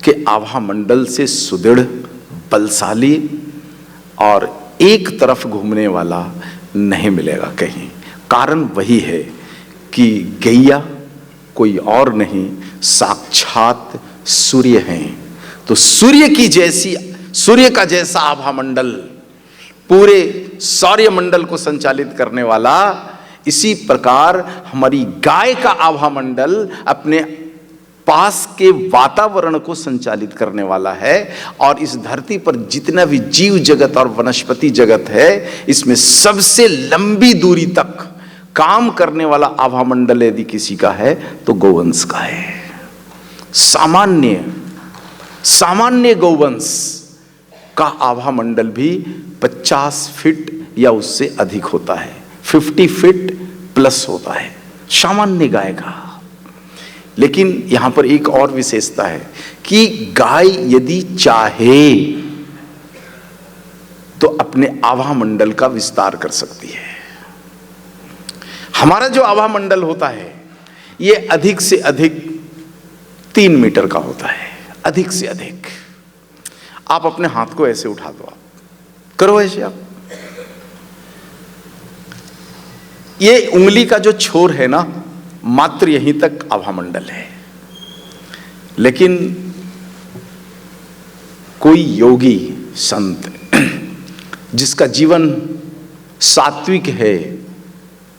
के आभामंडल से सुदृढ़, बलशाली और एक तरफ घूमने वाला नहीं मिलेगा कहीं। कारण वही है कि गैया कोई और नहीं, साक्षात सूर्य हैं। तो सूर्य का जैसा आभामंडल पूरे सौर्यमंडल को संचालित करने वाला, इसी प्रकार हमारी गाय का आभामंडल अपने पास के वातावरण को संचालित करने वाला है। और इस धरती पर जितना भी जीव जगत और वनस्पति जगत है, इसमें सबसे लंबी दूरी तक काम करने वाला आभामंडल यदि किसी का है तो गौवंश का है। सामान्य गौवंश का आभामंडल भी 50 फीट या उससे अधिक होता है, 50 फीट प्लस होता है सामान्य गाय का। लेकिन यहां पर एक और विशेषता है कि गाय यदि चाहे तो अपने आभामंडल का विस्तार कर सकती है। हमारा जो आभामंडल होता है ये अधिक से अधिक 3 मीटर का होता है, अधिक से अधिक। आप अपने हाथ को ऐसे उठा दो, आप करो ऐसे, आप ये उंगली का जो छोर है ना, मात्र यहीं तक आभामंडल है। लेकिन कोई योगी संत जिसका जीवन सात्विक है,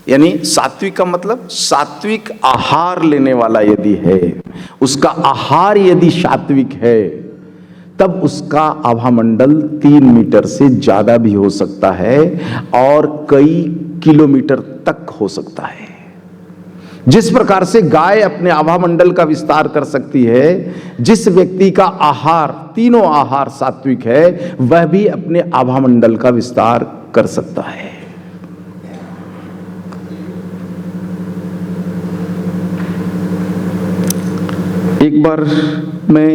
यानी सात्विक का मतलब सात्विक आहार लेने वाला यदि है, उसका आहार यदि सात्विक है, तब उसका आभामंडल 3 मीटर से ज्यादा भी हो सकता है और कई किलोमीटर तक हो सकता है। जिस प्रकार से गाय अपने आभामंडल का विस्तार कर सकती है, जिस व्यक्ति का आहार, तीनों आहार सात्विक है, वह भी अपने आभामंडल का विस्तार कर सकता है। एक बार मैं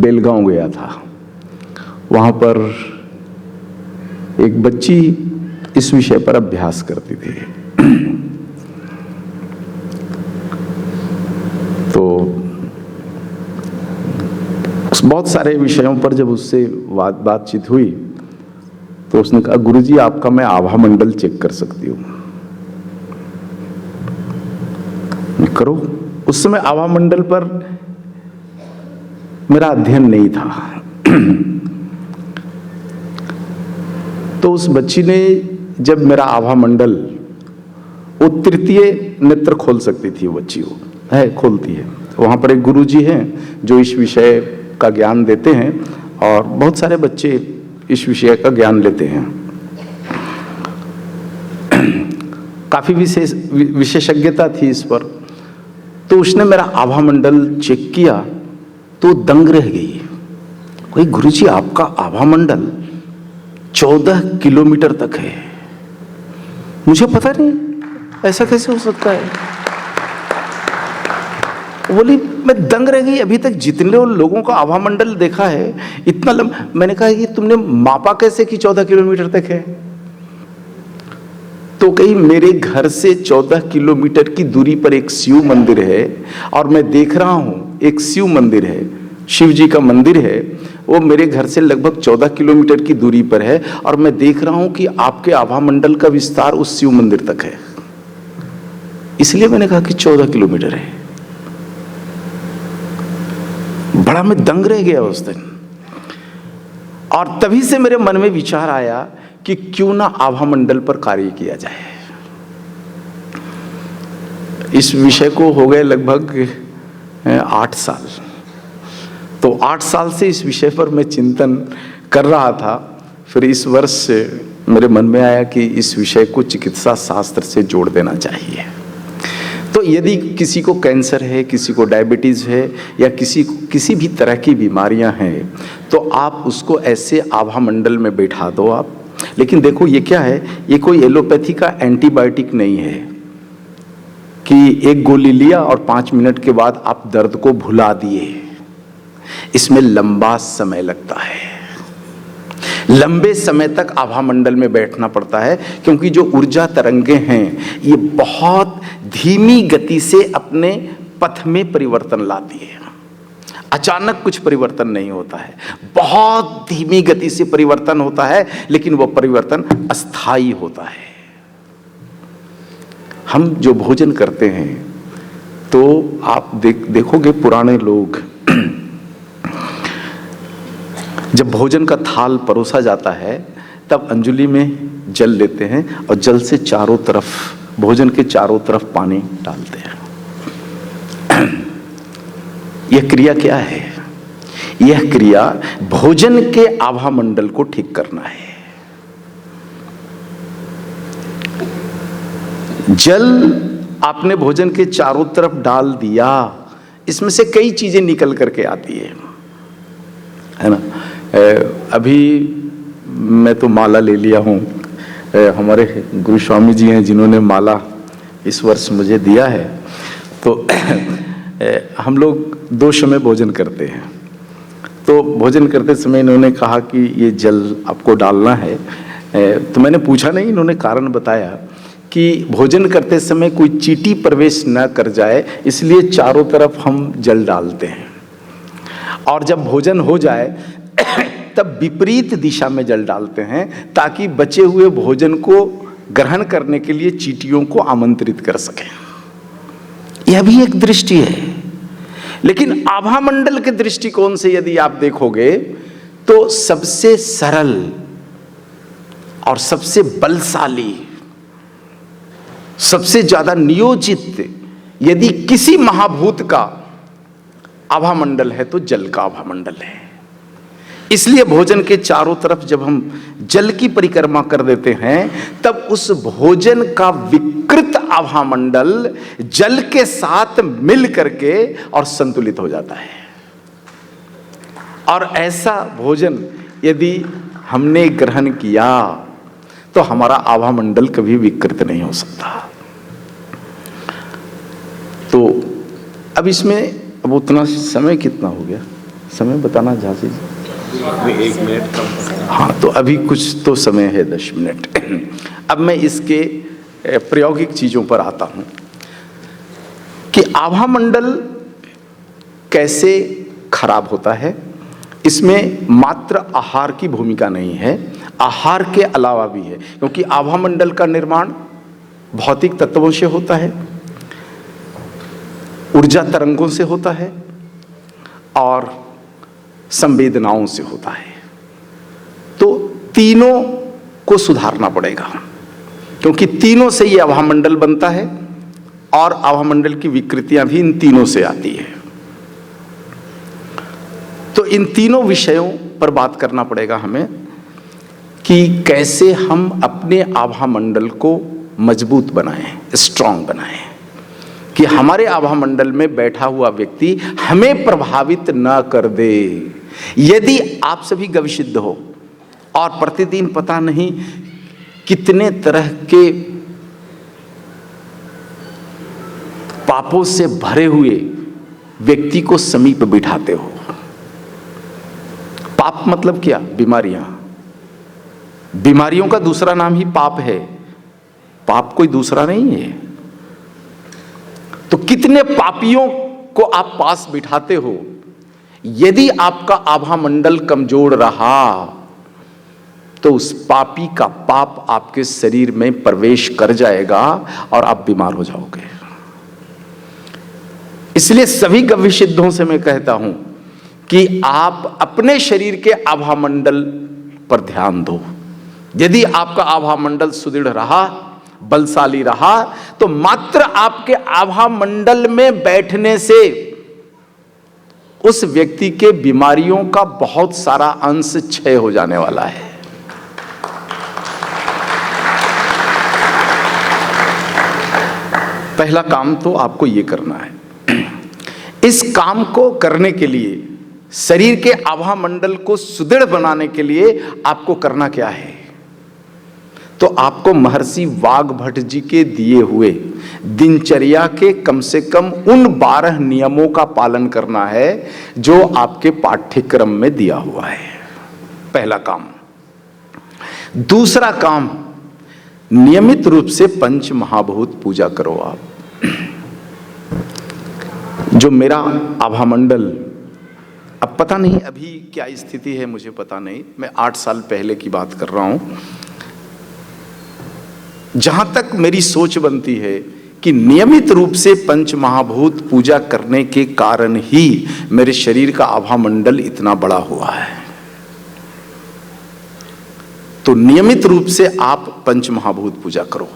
बेलगांव गया था, वहां पर एक बच्ची इस विषय पर अभ्यास करती थी। तो बहुत सारे विषयों पर जब उससे बातचीत हुई तो उसने कहा, गुरुजी आपका मैं आभामंडल चेक कर सकती हूँ। करो। उस समय आभामंडल पर मेरा अध्ययन नहीं था। तो उस बच्ची ने जब मेरा आभामंडल, वो तृतीय नेत्र खोल सकती थी, वो बच्ची वो है खोलती है। वहाँ पर एक गुरुजी हैं जो इस विषय का ज्ञान देते हैं और बहुत सारे बच्चे इस विषय का ज्ञान लेते हैं। काफ़ी विशेषज्ञता थी इस पर। तो उसने मेरा आभा मंडल चेक किया तो दंग रह गई। कोई गुरुजी आपका आभा मंडल 14 किलोमीटर तक है। मुझे पता नहीं ऐसा कैसे हो सकता है। बोली मैं दंग रह गई, अभी तक जितने लोगों का आभा मंडल देखा है इतना लंबा। मैंने कहा कि तुमने मापा कैसे कि 14 किलोमीटर तक है। तो कहीं मेरे घर से 14 किलोमीटर की दूरी पर एक शिव मंदिर है और मैं देख रहा हूं एक शिव मंदिर है, शिव जी का मंदिर है, वो मेरे घर से लगभग 14 किलोमीटर की दूरी पर है और मैं देख रहा हूं कि आपके आभा मंडल का विस्तार उस शिव मंदिर तक है। इसलिए मैंने कहा कि 14 किलोमीटर है। बड़ा मैं दंग रह गया उस दिन। और तभी से मेरे मन में विचार आया कि क्यों ना आभा मंडल पर कार्य किया जाए। इस विषय को हो गए लगभग 8 साल। तो 8 साल से इस विषय पर मैं चिंतन कर रहा था। फिर इस वर्ष मेरे मन में आया कि इस विषय को चिकित्सा शास्त्र से जोड़ देना चाहिए। तो यदि किसी को कैंसर है, किसी को डायबिटीज़ है या किसी भी तरह की बीमारियां हैं, तो आप उसको ऐसे आभा मंडल में बैठा दो आप। लेकिन देखो ये क्या है, ये कोई एलोपैथी का एंटीबायोटिक नहीं है कि एक गोली लिया और 5 मिनट के बाद आप दर्द को भुला दिए। इसमें लंबा समय लगता है, लंबे समय तक आभा मंडल में बैठना पड़ता है, क्योंकि जो ऊर्जा तरंगे हैं ये बहुत धीमी गति से अपने पथ में परिवर्तन लाती है। अचानक कुछ परिवर्तन नहीं होता है, बहुत धीमी गति से परिवर्तन होता है, लेकिन वह परिवर्तन अस्थायी होता है। हम जो भोजन करते हैं तो आप देखोगे पुराने लोग जब भोजन का थाल परोसा जाता है तब अंजुलि में जल लेते हैं और जल से चारों तरफ, भोजन के चारों तरफ पानी डालते हैं। यह क्रिया क्या है? यह क्रिया भोजन के आभा मंडल को ठीक करना है। जल आपने भोजन के चारों तरफ डाल दिया, इसमें से कई चीजें निकल करके आती है ना। अभी मैं तो माला ले लिया हूँ। हमारे गुरु स्वामी जी हैं जिन्होंने माला इस वर्ष मुझे दिया है। तो हम लोग 2 समय भोजन करते हैं। तो भोजन करते समय इन्होंने कहा कि ये जल आपको डालना है। तो मैंने पूछा नहीं, इन्होंने कारण बताया कि भोजन करते समय कोई चींटी प्रवेश न कर जाए, इसलिए चारों तरफ हम जल डालते हैं। और जब भोजन हो जाए तब विपरीत दिशा में जल डालते हैं, ताकि बचे हुए भोजन को ग्रहण करने के लिए चींटियों को आमंत्रित कर सकें। यह भी एक दृष्टि है। लेकिन आभा मंडल के दृष्टिकोण से यदि आप देखोगे तो सबसे सरल और सबसे बलशाली, सबसे ज्यादा नियोजित यदि किसी महाभूत का आभा मंडल है तो जल का आभा मंडल है। इसलिए भोजन के चारों तरफ जब हम जल की परिक्रमा कर देते हैं तब उस भोजन का विकृत आभा मंडल जल के साथ मिल करके और संतुलित हो जाता है। और ऐसा भोजन यदि हमने ग्रहण किया तो हमारा आभा मंडल कभी विकृत नहीं हो सकता। तो अब इसमें अब उतना समय कितना हो गया, समय बताना झांसी जी। 1 मिनट कम। हाँ, तो अभी कुछ तो समय है 10 मिनट। अब मैं इसके प्रायोगिक चीजों पर आता हूं कि आभा मंडल कैसे खराब होता है। इसमें मात्र आहार की भूमिका नहीं है, आहार के अलावा भी है, क्योंकि आभा मंडल का निर्माण भौतिक तत्वों से होता है, ऊर्जा तरंगों से होता है और संवेदनाओं से होता है। तो तीनों को सुधारना पड़ेगा, क्योंकि तीनों से ये आभा मंडल बनता है और आभा मंडल की विकृतियां भी इन तीनों से आती है। तो इन तीनों विषयों पर बात करना पड़ेगा हमें कि कैसे हम अपने आभा मंडल को मजबूत बनाएं, स्ट्रांग बनाएं, कि हमारे आभा मंडल में बैठा हुआ व्यक्ति हमें प्रभावित न कर दे। यदि आप सभी गविसिद्ध हो और प्रतिदिन पता नहीं कितने तरह के पापों से भरे हुए व्यक्ति को समीप बिठाते हो। पाप मतलब क्या? बीमारियां। बीमारियों का दूसरा नाम ही पाप है, पाप कोई दूसरा नहीं है। तो कितने पापियों को आप पास बिठाते हो। यदि आपका आभा मंडल कमजोर रहा तो उस पापी का पाप आपके शरीर में प्रवेश कर जाएगा और आप बीमार हो जाओगे। इसलिए सभी गव्यसिद्धों से मैं कहता हूं कि आप अपने शरीर के आभा मंडल पर ध्यान दो। यदि आपका आभा मंडल सुदृढ़ रहा, बलशाली रहा, तो मात्र आपके आभा मंडल में बैठने से उस व्यक्ति के बीमारियों का बहुत सारा अंश क्षय हो जाने वाला है। पहला काम तो आपको यह करना है। इस काम को करने के लिए, शरीर के आभा मंडल को सुदृढ़ बनाने के लिए आपको करना क्या है? तो आपको महर्षि वाग्भट जी के दिए हुए दिनचर्या के कम से कम उन 12 नियमों का पालन करना है जो आपके पाठ्यक्रम में दिया हुआ है। पहला काम। दूसरा काम, नियमित रूप से पंच महाभूत पूजा करो। आप जो मेरा आभा मंडल, अब पता नहीं अभी क्या स्थिति है, मुझे पता नहीं, मैं 8 साल पहले की बात कर रहा हूं। जहां तक मेरी सोच बनती है कि नियमित रूप से पंच महाभूत पूजा करने के कारण ही मेरे शरीर का आभा मंडल इतना बड़ा हुआ है। तो नियमित रूप से आप पंच महाभूत पूजा करो,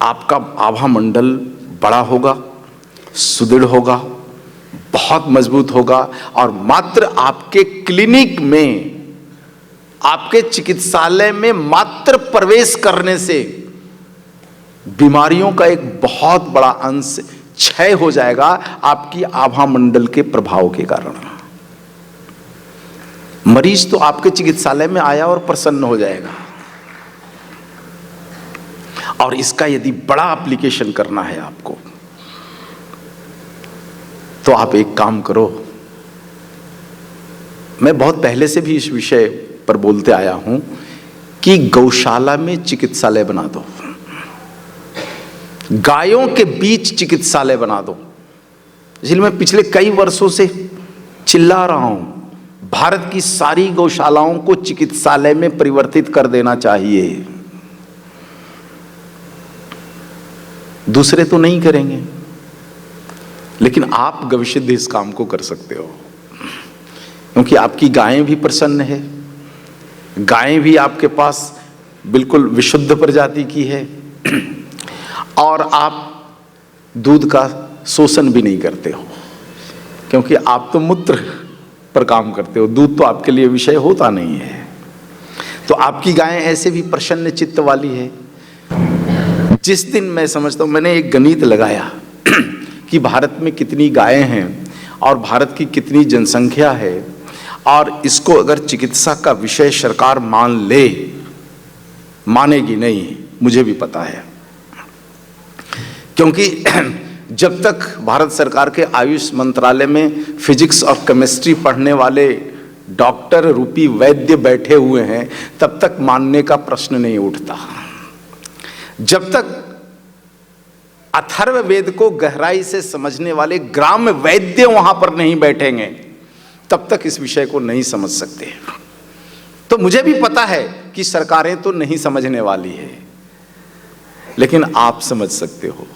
आपका आभा मंडल बड़ा होगा, सुदृढ़ होगा, बहुत मजबूत होगा और मात्र आपके क्लिनिक में, आपके चिकित्सालय में मात्र प्रवेश करने से बीमारियों का एक बहुत बड़ा अंश क्षय हो जाएगा आपकी आभा मंडल के प्रभाव के कारण। मरीज तो आपके चिकित्सालय में आया और प्रसन्न हो जाएगा। और इसका यदि बड़ा एप्लीकेशन करना है आपको, तो आप एक काम करो। मैं बहुत पहले से भी इस विषय पर बोलते आया हूं कि गौशाला में चिकित्सालय बना दो, गायों के बीच चिकित्सालय बना दो। इसलिए मैं पिछले कई वर्षों से चिल्ला रहा हूं, भारत की सारी गौशालाओं को चिकित्सालय में परिवर्तित कर देना चाहिए। दूसरे तो नहीं करेंगे, लेकिन आप गविसिद्ध इस काम को कर सकते हो, क्योंकि आपकी गायें भी प्रसन्न है, गायें भी आपके पास बिल्कुल विशुद्ध प्रजाति की है और आप दूध का शोषण भी नहीं करते हो, क्योंकि आप तो मूत्र पर काम करते हो, दूध तो आपके लिए विषय होता नहीं है। तो आपकी गायें ऐसे भी प्रसन्न चित्त वाली है। जिस दिन मैं समझता हूं, मैंने एक गणित लगाया कि भारत में कितनी गायें हैं और भारत की कितनी जनसंख्या है, और इसको अगर चिकित्सा का विषय सरकार मान ले, मानेगी नहीं, मुझे भी पता है, क्योंकि जब तक भारत सरकार के आयुष मंत्रालय में फिजिक्स और केमिस्ट्री पढ़ने वाले डॉक्टर रूपी वैद्य बैठे हुए हैं, तब तक मानने का प्रश्न नहीं उठता। जब तक अथर्व वेद को गहराई से समझने वाले ग्राम वैद्य वहां पर नहीं बैठेंगे, तब तक इस विषय को नहीं समझ सकते। तो मुझे भी पता है कि सरकारें तो नहीं समझने वाली है, लेकिन आप समझ सकते हो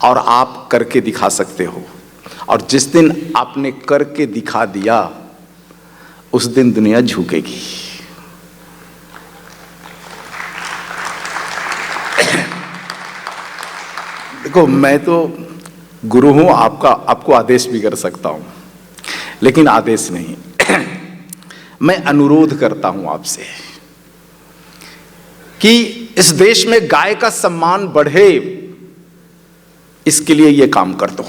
और आप करके दिखा सकते हो। और जिस दिन आपने करके दिखा दिया, उस दिन दुनिया झुकेगी। देखो, मैं तो गुरु हूं, आपको आदेश भी कर सकता हूं, लेकिन आदेश नहीं। मैं अनुरोध करता हूं आपसे कि इस देश में गाय का सम्मान बढ़े, इसके लिए यह काम कर दो।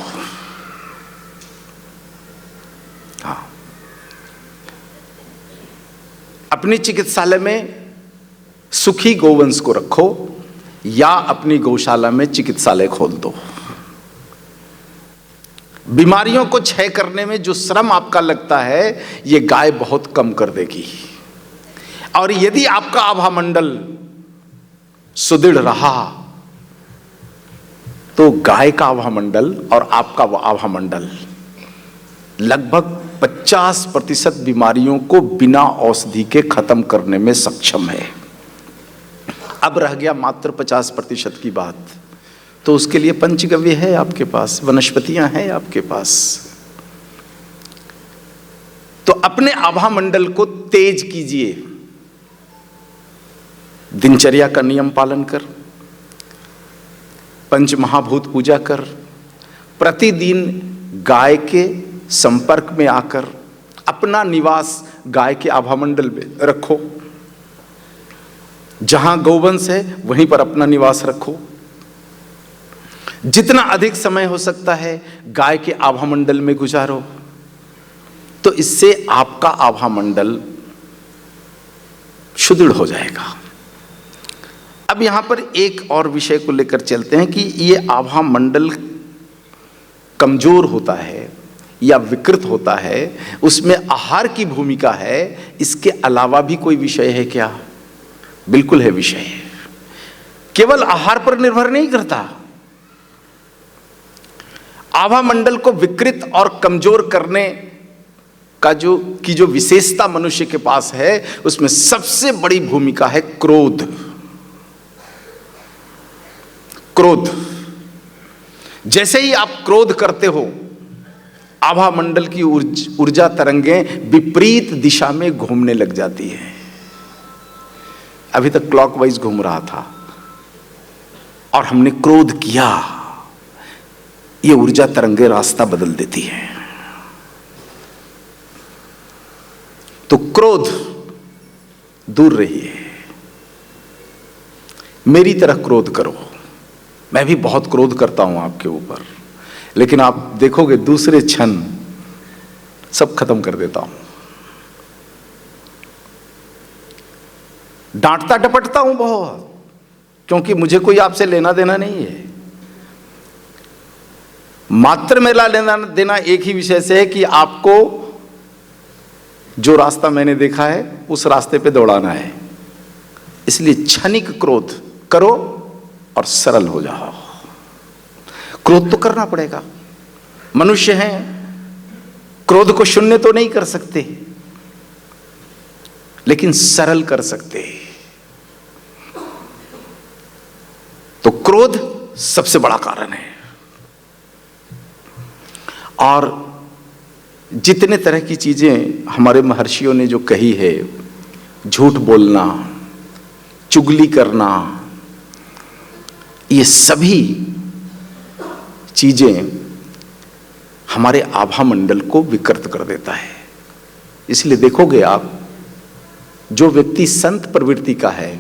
हाँ, अपनी चिकित्सालय में सुखी गोवंश को रखो या अपनी गौशाला में चिकित्सालय खोल दो। बीमारियों को क्षय करने में जो श्रम आपका लगता है, यह गाय बहुत कम कर देगी। और यदि आपका आभा मंडल सुदृढ़ रहा तो गाय का आभा मंडल और आपका आभा मंडल लगभग 50% बीमारियों को बिना औषधि के खत्म करने में सक्षम है। अब रह गया मात्र 50% की बात, तो उसके लिए पंचगव्य है आपके पास, वनस्पतियां हैं आपके पास। तो अपने आभा मंडल को तेज कीजिए, दिनचर्या का नियम पालन कर, पंच महाभूत पूजा कर, प्रतिदिन गाय के संपर्क में आकर अपना निवास गाय के आभा मंडल में रखो। जहां गौवंश है वहीं पर अपना निवास रखो। जितना अधिक समय हो सकता है गाय के आभा मंडल में गुजारो, तो इससे आपका आभा मंडल सुदृढ़ हो जाएगा। अब यहां पर एक और विषय को लेकर चलते हैं कि ये आभा मंडल कमजोर होता है या विकृत होता है, उसमें आहार की भूमिका है। इसके अलावा भी कोई विषय है क्या? बिल्कुल है विषय। केवल आहार पर निर्भर नहीं करता। आभा मंडल को विकृत और कमजोर करने का जो विशेषता मनुष्य के पास है, उसमें सबसे बड़ी भूमिका है क्रोध। क्रोध, जैसे ही आप क्रोध करते हो, आभा मंडल की ऊर्जा तरंगें विपरीत दिशा में घूमने लग जाती है। अभी तक क्लॉकवाइज घूम रहा था और हमने क्रोध किया, ये ऊर्जा तरंगें रास्ता बदल देती है। तो क्रोध दूर रहिए, मेरी तरह क्रोध करो। मैं भी बहुत क्रोध करता हूं आपके ऊपर, लेकिन आप देखोगे दूसरे क्षण सब खत्म कर देता हूं। डांटता डपटता हूं बहुत, क्योंकि मुझे कोई आपसे लेना देना नहीं है। मात्र मेरा लेना देना एक ही विषय से है कि आपको जो रास्ता मैंने देखा है उस रास्ते पे दौड़ाना है। इसलिए क्षणिक क्रोध करो और सरल हो जाओ। क्रोध तो करना पड़ेगा, मनुष्य हैं, क्रोध को शून्य तो नहीं कर सकते, लेकिन सरल कर सकते। तो क्रोध सबसे बड़ा कारण है। और जितने तरह की चीजें हमारे महर्षियों ने जो कही है, झूठ बोलना, चुगली करना, ये सभी चीजें हमारे आभा मंडल को विकृत कर देता है। इसलिए देखोगे आप, जो व्यक्ति संत प्रवृत्ति का है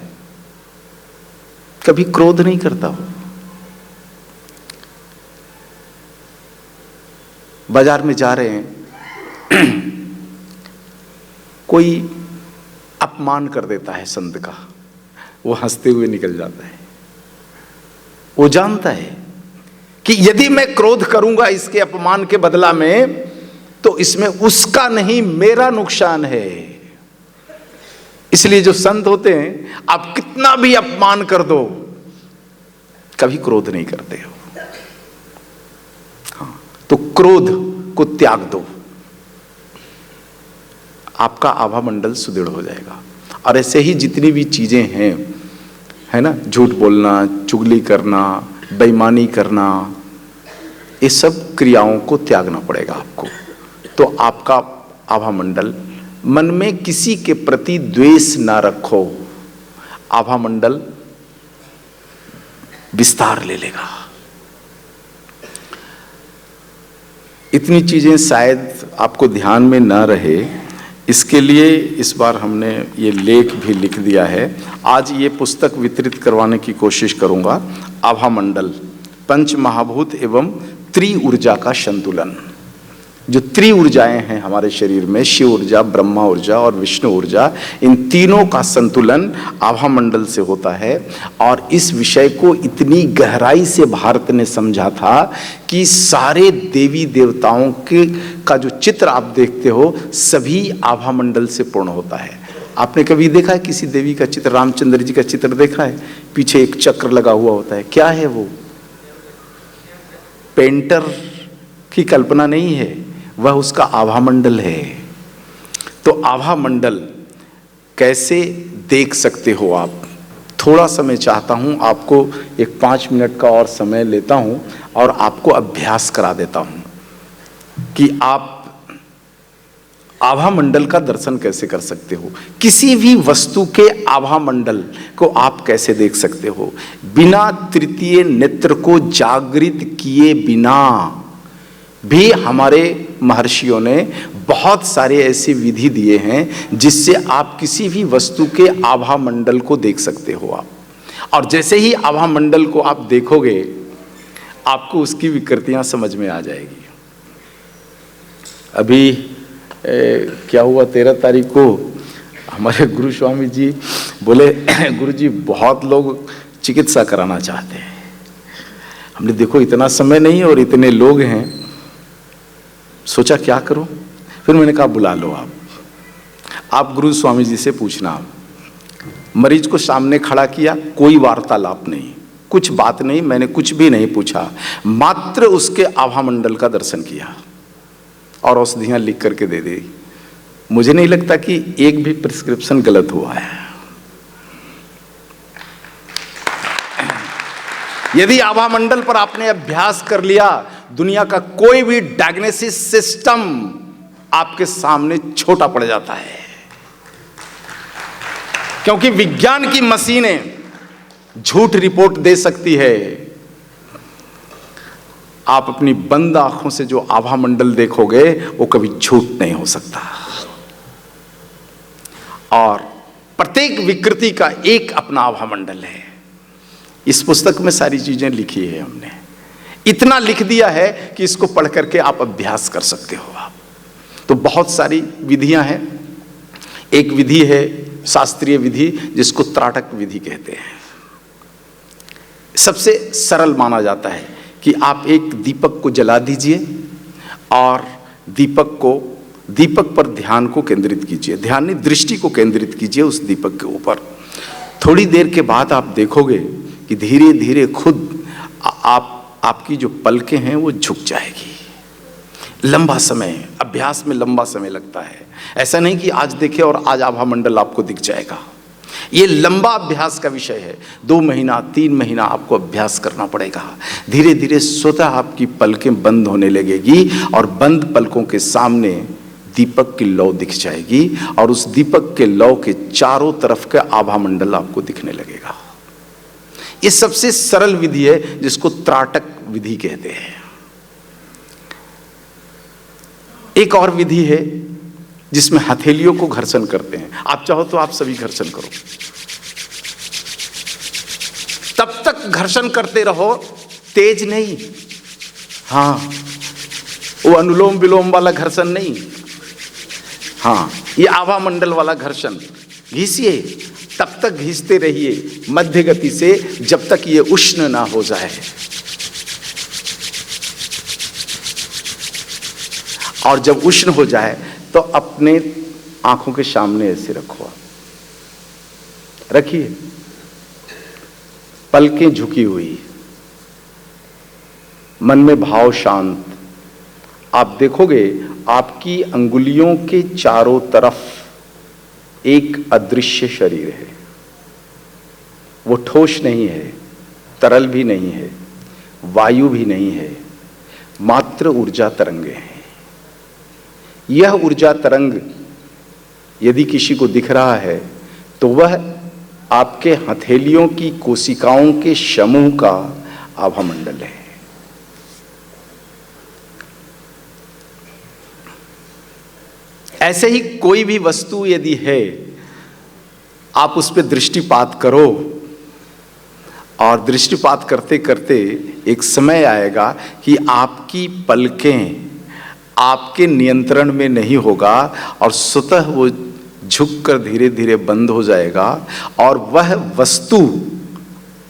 कभी क्रोध नहीं करता हो। बाजार में जा रहे हैं, कोई अपमान कर देता है संत का, वो हंसते हुए निकल जाता है। वो जानता है कि यदि मैं क्रोध करूंगा इसके अपमान के बदला में, तो इसमें उसका नहीं मेरा नुकसान है। इसलिए जो संत होते हैं, आप कितना भी अपमान कर दो, कभी क्रोध नहीं करते हो। हाँ, तो क्रोध को त्याग दो, आपका आभा मंडल सुदृढ़ हो जाएगा। और ऐसे ही जितनी भी चीजें हैं, है ना, झूठ बोलना, चुगली करना, बेईमानी करना, ये सब क्रियाओं को त्यागना पड़ेगा आपको। तो आपका आभा मंडल, मन में किसी के प्रति द्वेष ना रखो, आभा मंडल विस्तार ले लेगा। इतनी चीजें शायद आपको ध्यान में ना रहे, इसके लिए इस बार हमने ये लेख भी लिख दिया है। आज ये पुस्तक वितरित करवाने की कोशिश करूंगा। आभा मंडल, पंच महाभूत एवं त्रि ऊर्जा का संतुलन। जो त्रि ऊर्जाएं हैं हमारे शरीर में, शिव ऊर्जा, ब्रह्मा ऊर्जा और विष्णु ऊर्जा, इन तीनों का संतुलन आभा मंडल से होता है। और इस विषय को इतनी गहराई से भारत ने समझा था कि सारे देवी देवताओं के का जो चित्र आप देखते हो सभी आभा मंडल से पूर्ण होता है। आपने कभी देखा है किसी देवी का चित्र, रामचंद्र जी का चित्र देखा है? पीछे एक चक्र लगा हुआ होता है, क्या है वो? पेंटर की कल्पना नहीं है, वह उसका आभा मंडल है। तो आभा मंडल कैसे देख सकते हो आप? थोड़ा समय चाहता हूं, आपको एक 5 मिनट का और समय लेता हूं और आपको अभ्यास करा देता हूं कि आप आभा मंडल का दर्शन कैसे कर सकते हो। किसी भी वस्तु के आभा मंडल को आप कैसे देख सकते हो? बिना तृतीय नेत्र को जागृत किए बिना भी हमारे महर्षियों ने बहुत सारे ऐसे विधि दिए हैं जिससे आप किसी भी वस्तु के आभा मंडल को देख सकते हो आप। और जैसे ही आभा मंडल को आप देखोगे आपको उसकी विकृतियां समझ में आ जाएगी। अभी क्या हुआ, 13 तारीख को हमारे गुरु स्वामी जी बोले, गुरु जी बहुत लोग चिकित्सा कराना चाहते हैं। हमने देखो इतना समय नहीं और इतने लोग हैं, सोचा क्या करो। फिर मैंने कहा बुला लो आप गुरु स्वामी जी से पूछना। मरीज को सामने खड़ा किया, कोई वार्तालाप नहीं, कुछ बात नहीं, मैंने कुछ भी नहीं पूछा, मात्र उसके आभा मंडल का दर्शन किया और औषधियां लिख करके दे दी। मुझे नहीं लगता कि एक भी प्रिस्क्रिप्शन गलत हुआ है। यदि आभा मंडल पर आपने अभ्यास कर लिया, दुनिया का कोई भी डायग्नोसिस सिस्टम आपके सामने छोटा पड़ जाता है। क्योंकि विज्ञान की मशीनें झूठ रिपोर्ट दे सकती है। आप अपनी बंद आंखों से जो आभा मंडल देखोगे वो कभी झूठ नहीं हो सकता। और प्रत्येक विकृति का एक अपना आभा मंडल है। इस पुस्तक में सारी चीजें लिखी है हमने। इतना लिख दिया है कि इसको पढ़ करके आप अभ्यास कर सकते हो आप। तो बहुत सारी विधियां हैं। एक विधि है शास्त्रीय विधि जिसको त्राटक विधि कहते हैं। सबसे सरल माना जाता है कि आप एक दीपक को जला दीजिए और दीपक पर ध्यान को केंद्रित कीजिए। ध्यान नहीं, दृष्टि को केंद्रित कीजिए उस दीपक के ऊपर। थोड़ी देर के बाद आप देखोगे कि धीरे धीरे खुद आपकी जो पलकें हैं वो झुक जाएगी। लंबा समय, अभ्यास में लंबा समय लगता है। ऐसा नहीं कि आज देखे और आज आभा मंडल आपको दिख जाएगा। ये लंबा अभ्यास का विषय है। 2 महीना 3 महीना आपको अभ्यास करना पड़ेगा। धीरे धीरे स्वतः आपकी पलकें बंद होने लगेगी और बंद पलकों के सामने दीपक की लौ दिख जाएगी और उस दीपक के लौ के चारों तरफ का आभा मंडल आपको दिखने लगेगा। ये सबसे सरल विधि है जिसको त्राटक विधि कहते हैं। एक और विधि है जिसमें हथेलियों को घर्षण करते हैं। आप चाहो तो आप सभी घर्षण करो, तब तक घर्षण करते रहो, तेज नहीं। हाँ, वो अनुलोम विलोम वाला घर्षण नहीं। हाँ, ये आभा मंडल वाला घर्षण। घिसिए, तब तक घिसते रहिए मध्य गति से जब तक ये उष्ण ना हो जाए। और जब उष्ण हो जाए तो अपने आंखों के सामने ऐसे रखो, रखिए, पलकें झुकी हुई, मन में भाव शांत। आप देखोगे आपकी अंगुलियों के चारों तरफ एक अदृश्य शरीर है। वो ठोस नहीं है, तरल भी नहीं है, वायु भी नहीं है, मात्र ऊर्जा तरंगे हैं। यह ऊर्जा तरंग यदि किसी को दिख रहा है तो वह आपके हथेलियों की कोशिकाओं के समूह का आभा मंडल है। ऐसे ही कोई भी वस्तु यदि है, आप उस पर दृष्टिपात करो और दृष्टिपात करते करते एक समय आएगा कि आपकी पलकें आपके नियंत्रण में नहीं होगा और स्वतः वो झुककर धीरे धीरे बंद हो जाएगा और वह वस्तु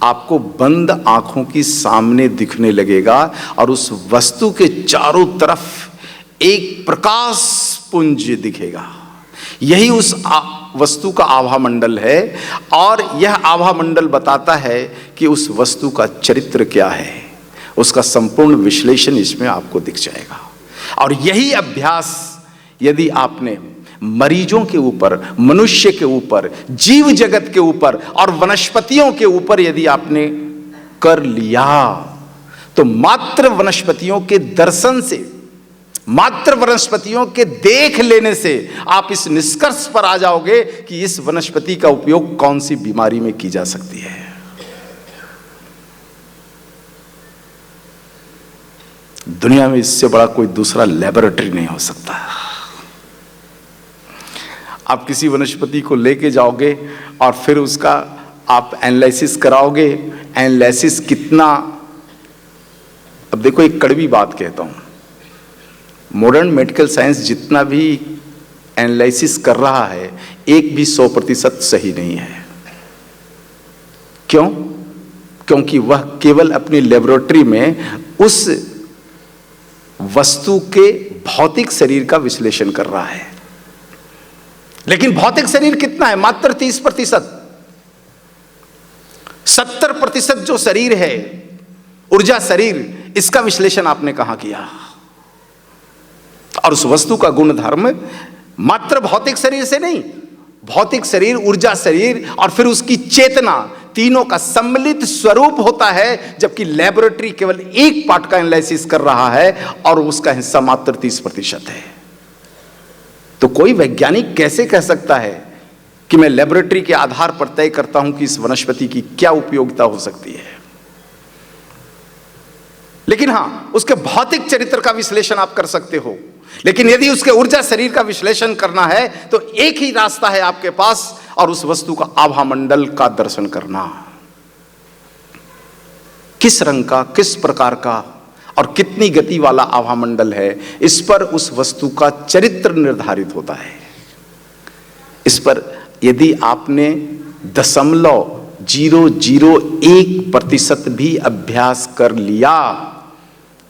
आपको बंद आंखों की सामने दिखने लगेगा और उस वस्तु के चारों तरफ एक प्रकाश पुंज दिखेगा। यही उस वस्तु का आभा मंडल है और यह आभा मंडल बताता है कि उस वस्तु का चरित्र क्या है। उसका संपूर्ण विश्लेषण इसमें आपको दिख जाएगा। और यही अभ्यास यदि आपने मरीजों के ऊपर, मनुष्य के ऊपर, जीव जगत के ऊपर और वनस्पतियों के ऊपर यदि आपने कर लिया तो मात्र वनस्पतियों के दर्शन से, मात्र वनस्पतियों के देख लेने से आप इस निष्कर्ष पर आ जाओगे कि इस वनस्पति का उपयोग कौन सी बीमारी में की जा सकती है। दुनिया में इससे बड़ा कोई दूसरा लेबोरेटरी नहीं हो सकता। आप किसी वनस्पति को लेके जाओगे और फिर उसका आप एनालिसिस कराओगे। एनालिसिस कितना, अब देखो एक कड़वी बात कहता हूं, मॉडर्न मेडिकल साइंस जितना भी एनालिसिस कर रहा है एक भी 100% सही नहीं है। क्यों? क्योंकि वह केवल अपनी लेबोरेटरी में उस वस्तु के भौतिक शरीर का विश्लेषण कर रहा है। लेकिन भौतिक शरीर कितना है? मात्र 30%। 70% जो शरीर है, ऊर्जा शरीर, इसका विश्लेषण आपने कहां किया? और उस वस्तु का गुण धर्म मात्र भौतिक शरीर से नहीं, भौतिक शरीर, ऊर्जा शरीर और फिर उसकी चेतना, तीनों का सम्मिलित स्वरूप होता है। जबकि लेबोरेटरी केवल एक पार्ट का एनालिसिस कर रहा है और उसका हिस्सा मात्र 30% है। तो कोई वैज्ञानिक कैसे कह सकता है कि मैं लेबोरेटरी के आधार पर तय करता हूं कि इस वनस्पति की क्या उपयोगिता हो सकती है? लेकिन हां, उसके भौतिक चरित्र का विश्लेषण आप कर सकते हो। लेकिन यदि उसके ऊर्जा शरीर का विश्लेषण करना है तो एक ही रास्ता है आपके पास, और उस वस्तु का आभा मंडल का दर्शन करना। किस रंग का, किस प्रकार का और कितनी गति वाला आभा मंडल है, इस पर उस वस्तु का चरित्र निर्धारित होता है। इस पर यदि आपने 0.001% भी अभ्यास कर लिया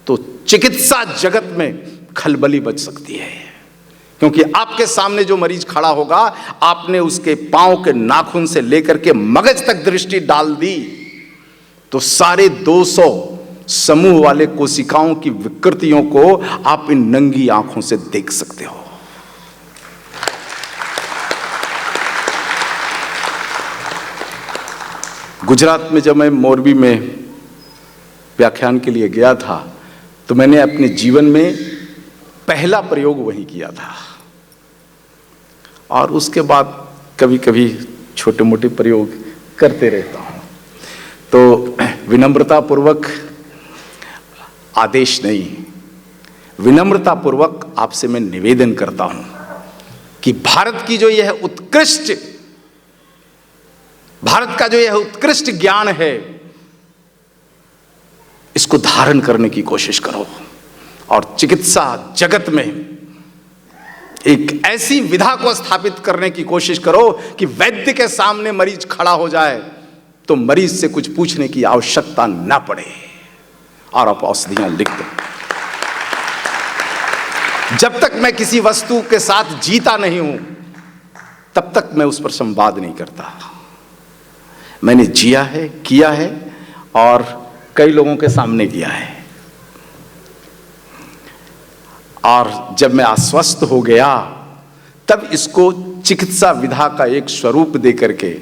तो चिकित्सा जगत में खलबली बच सकती है। क्योंकि आपके सामने जो मरीज खड़ा होगा, आपने उसके पांव के नाखून से लेकर के मगज तक दृष्टि डाल दी तो सारे 200 समूह वाले कोशिकाओं की विकृतियों को आप इन नंगी आंखों से देख सकते हो। गुजरात में जब मैं मोरबी में व्याख्यान के लिए गया था तो मैंने अपने जीवन में पहला प्रयोग वही किया था। और उसके बाद कभी कभी छोटे मोटे प्रयोग करते रहता हूं। तो विनम्रता पूर्वक, आदेश नहीं, विनम्रता पूर्वक आपसे मैं निवेदन करता हूं कि भारत की जो यह उत्कृष्ट, भारत का जो यह उत्कृष्ट ज्ञान है, इसको धारण करने की कोशिश करो और चिकित्सा जगत में एक ऐसी विधा को स्थापित करने की कोशिश करो कि वैद्य के सामने मरीज खड़ा हो जाए तो मरीज से कुछ पूछने की आवश्यकता ना पड़े और आप औषधियां लिख दो। जब तक मैं किसी वस्तु के साथ जीता नहीं हूं तब तक मैं उस पर संवाद नहीं करता। मैंने जिया है, किया है और कई लोगों के सामने किया है। और जब मैं आश्वस्त हो गया तब इसको चिकित्सा विधा का एक स्वरूप देकर के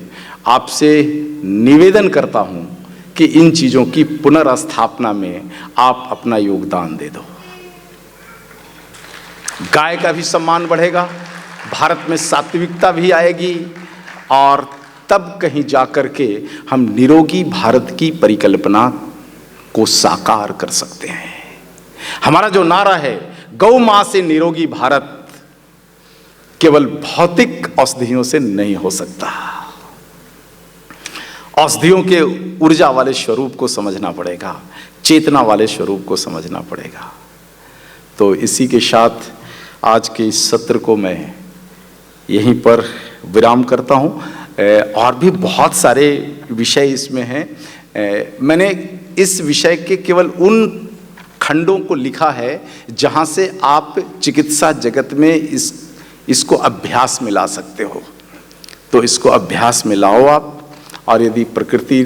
आपसे निवेदन करता हूं कि इन चीजों की पुनर्स्थापना में आप अपना योगदान दे दो। गाय का भी सम्मान बढ़ेगा, भारत में सात्विकता भी आएगी और तब कहीं जाकर के हम निरोगी भारत की परिकल्पना को साकार कर सकते हैं। हमारा जो नारा है, गौ मां से निरोगी भारत, केवल भौतिक औषधियों से नहीं हो सकता। औषधियों के ऊर्जा वाले स्वरूप को समझना पड़ेगा, चेतना वाले स्वरूप को समझना पड़ेगा। तो इसी के साथ आज के इस सत्र को मैं यहीं पर विराम करता हूँ। और भी बहुत सारे विषय इसमें हैं। मैंने इस विषय के केवल उन खंडों को लिखा है जहाँ से आप चिकित्सा जगत में इसको अभ्यास में ला सकते हो। तो इसको अभ्यास में लाओ आप, और यदि प्रकृति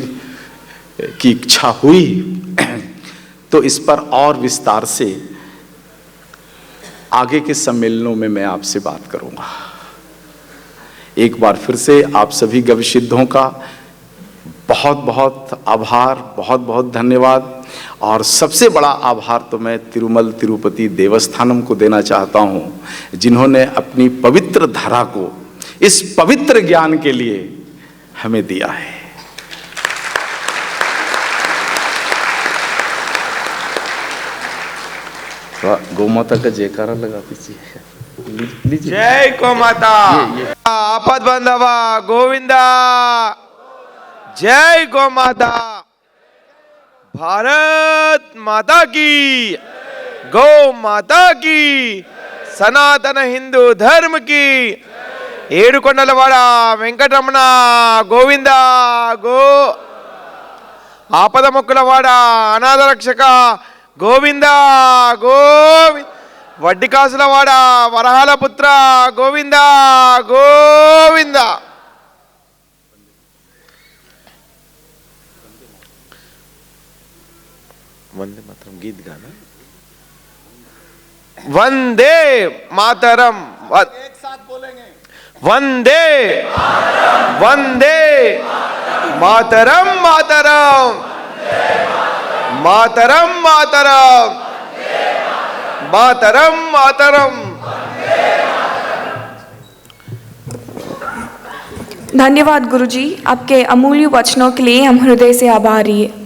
की इच्छा हुई तो इस पर और विस्तार से आगे के सम्मेलनों में मैं आपसे बात करूंगा। एक बार फिर से आप सभी गविसिद्धों का बहुत बहुत आभार, बहुत बहुत धन्यवाद। और सबसे बड़ा आभार तो मैं तिरुमल तिरुपति देवस्थानम को देना चाहता हूँ, जिन्होंने अपनी पवित्र धारा को इस पवित्र ज्ञान के लिए हमें दिया है। गौ माता का जयकारा लगा दीजिए। जय गौ माता। आपद बंधवा गोविंदा। जय गौ माता। भारत माता की, गौ माता की, सनातन हिंदू धर्म की। ఏడుకొండలవాడ వెంకటరమణ గోవింద గో ఆపద మొక్కులవాడ అనాథ రక్షక గోవింద గోవింద వడ్డీ కాసులవాడ వరహాల పుత్ర గోవింద గోవింద। वंदे मातरम गीत गाना। वंदे मातरम एक साथ बोलेंगे। वंदे वंदे मातरम मातरम मातरम मातरम मातरम मातरम। धन्यवाद गुरुजी, आपके अमूल्य वचनों के लिए हम हृदय से आभारी है।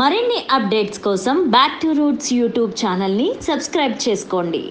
మరిన్ని అప్డేట్స్ కోసం బ్యాక్ టు రూట్స్ యూట్యూబ్ ఛానల్ని సబ్స్క్రైబ్ చేసుకోండి।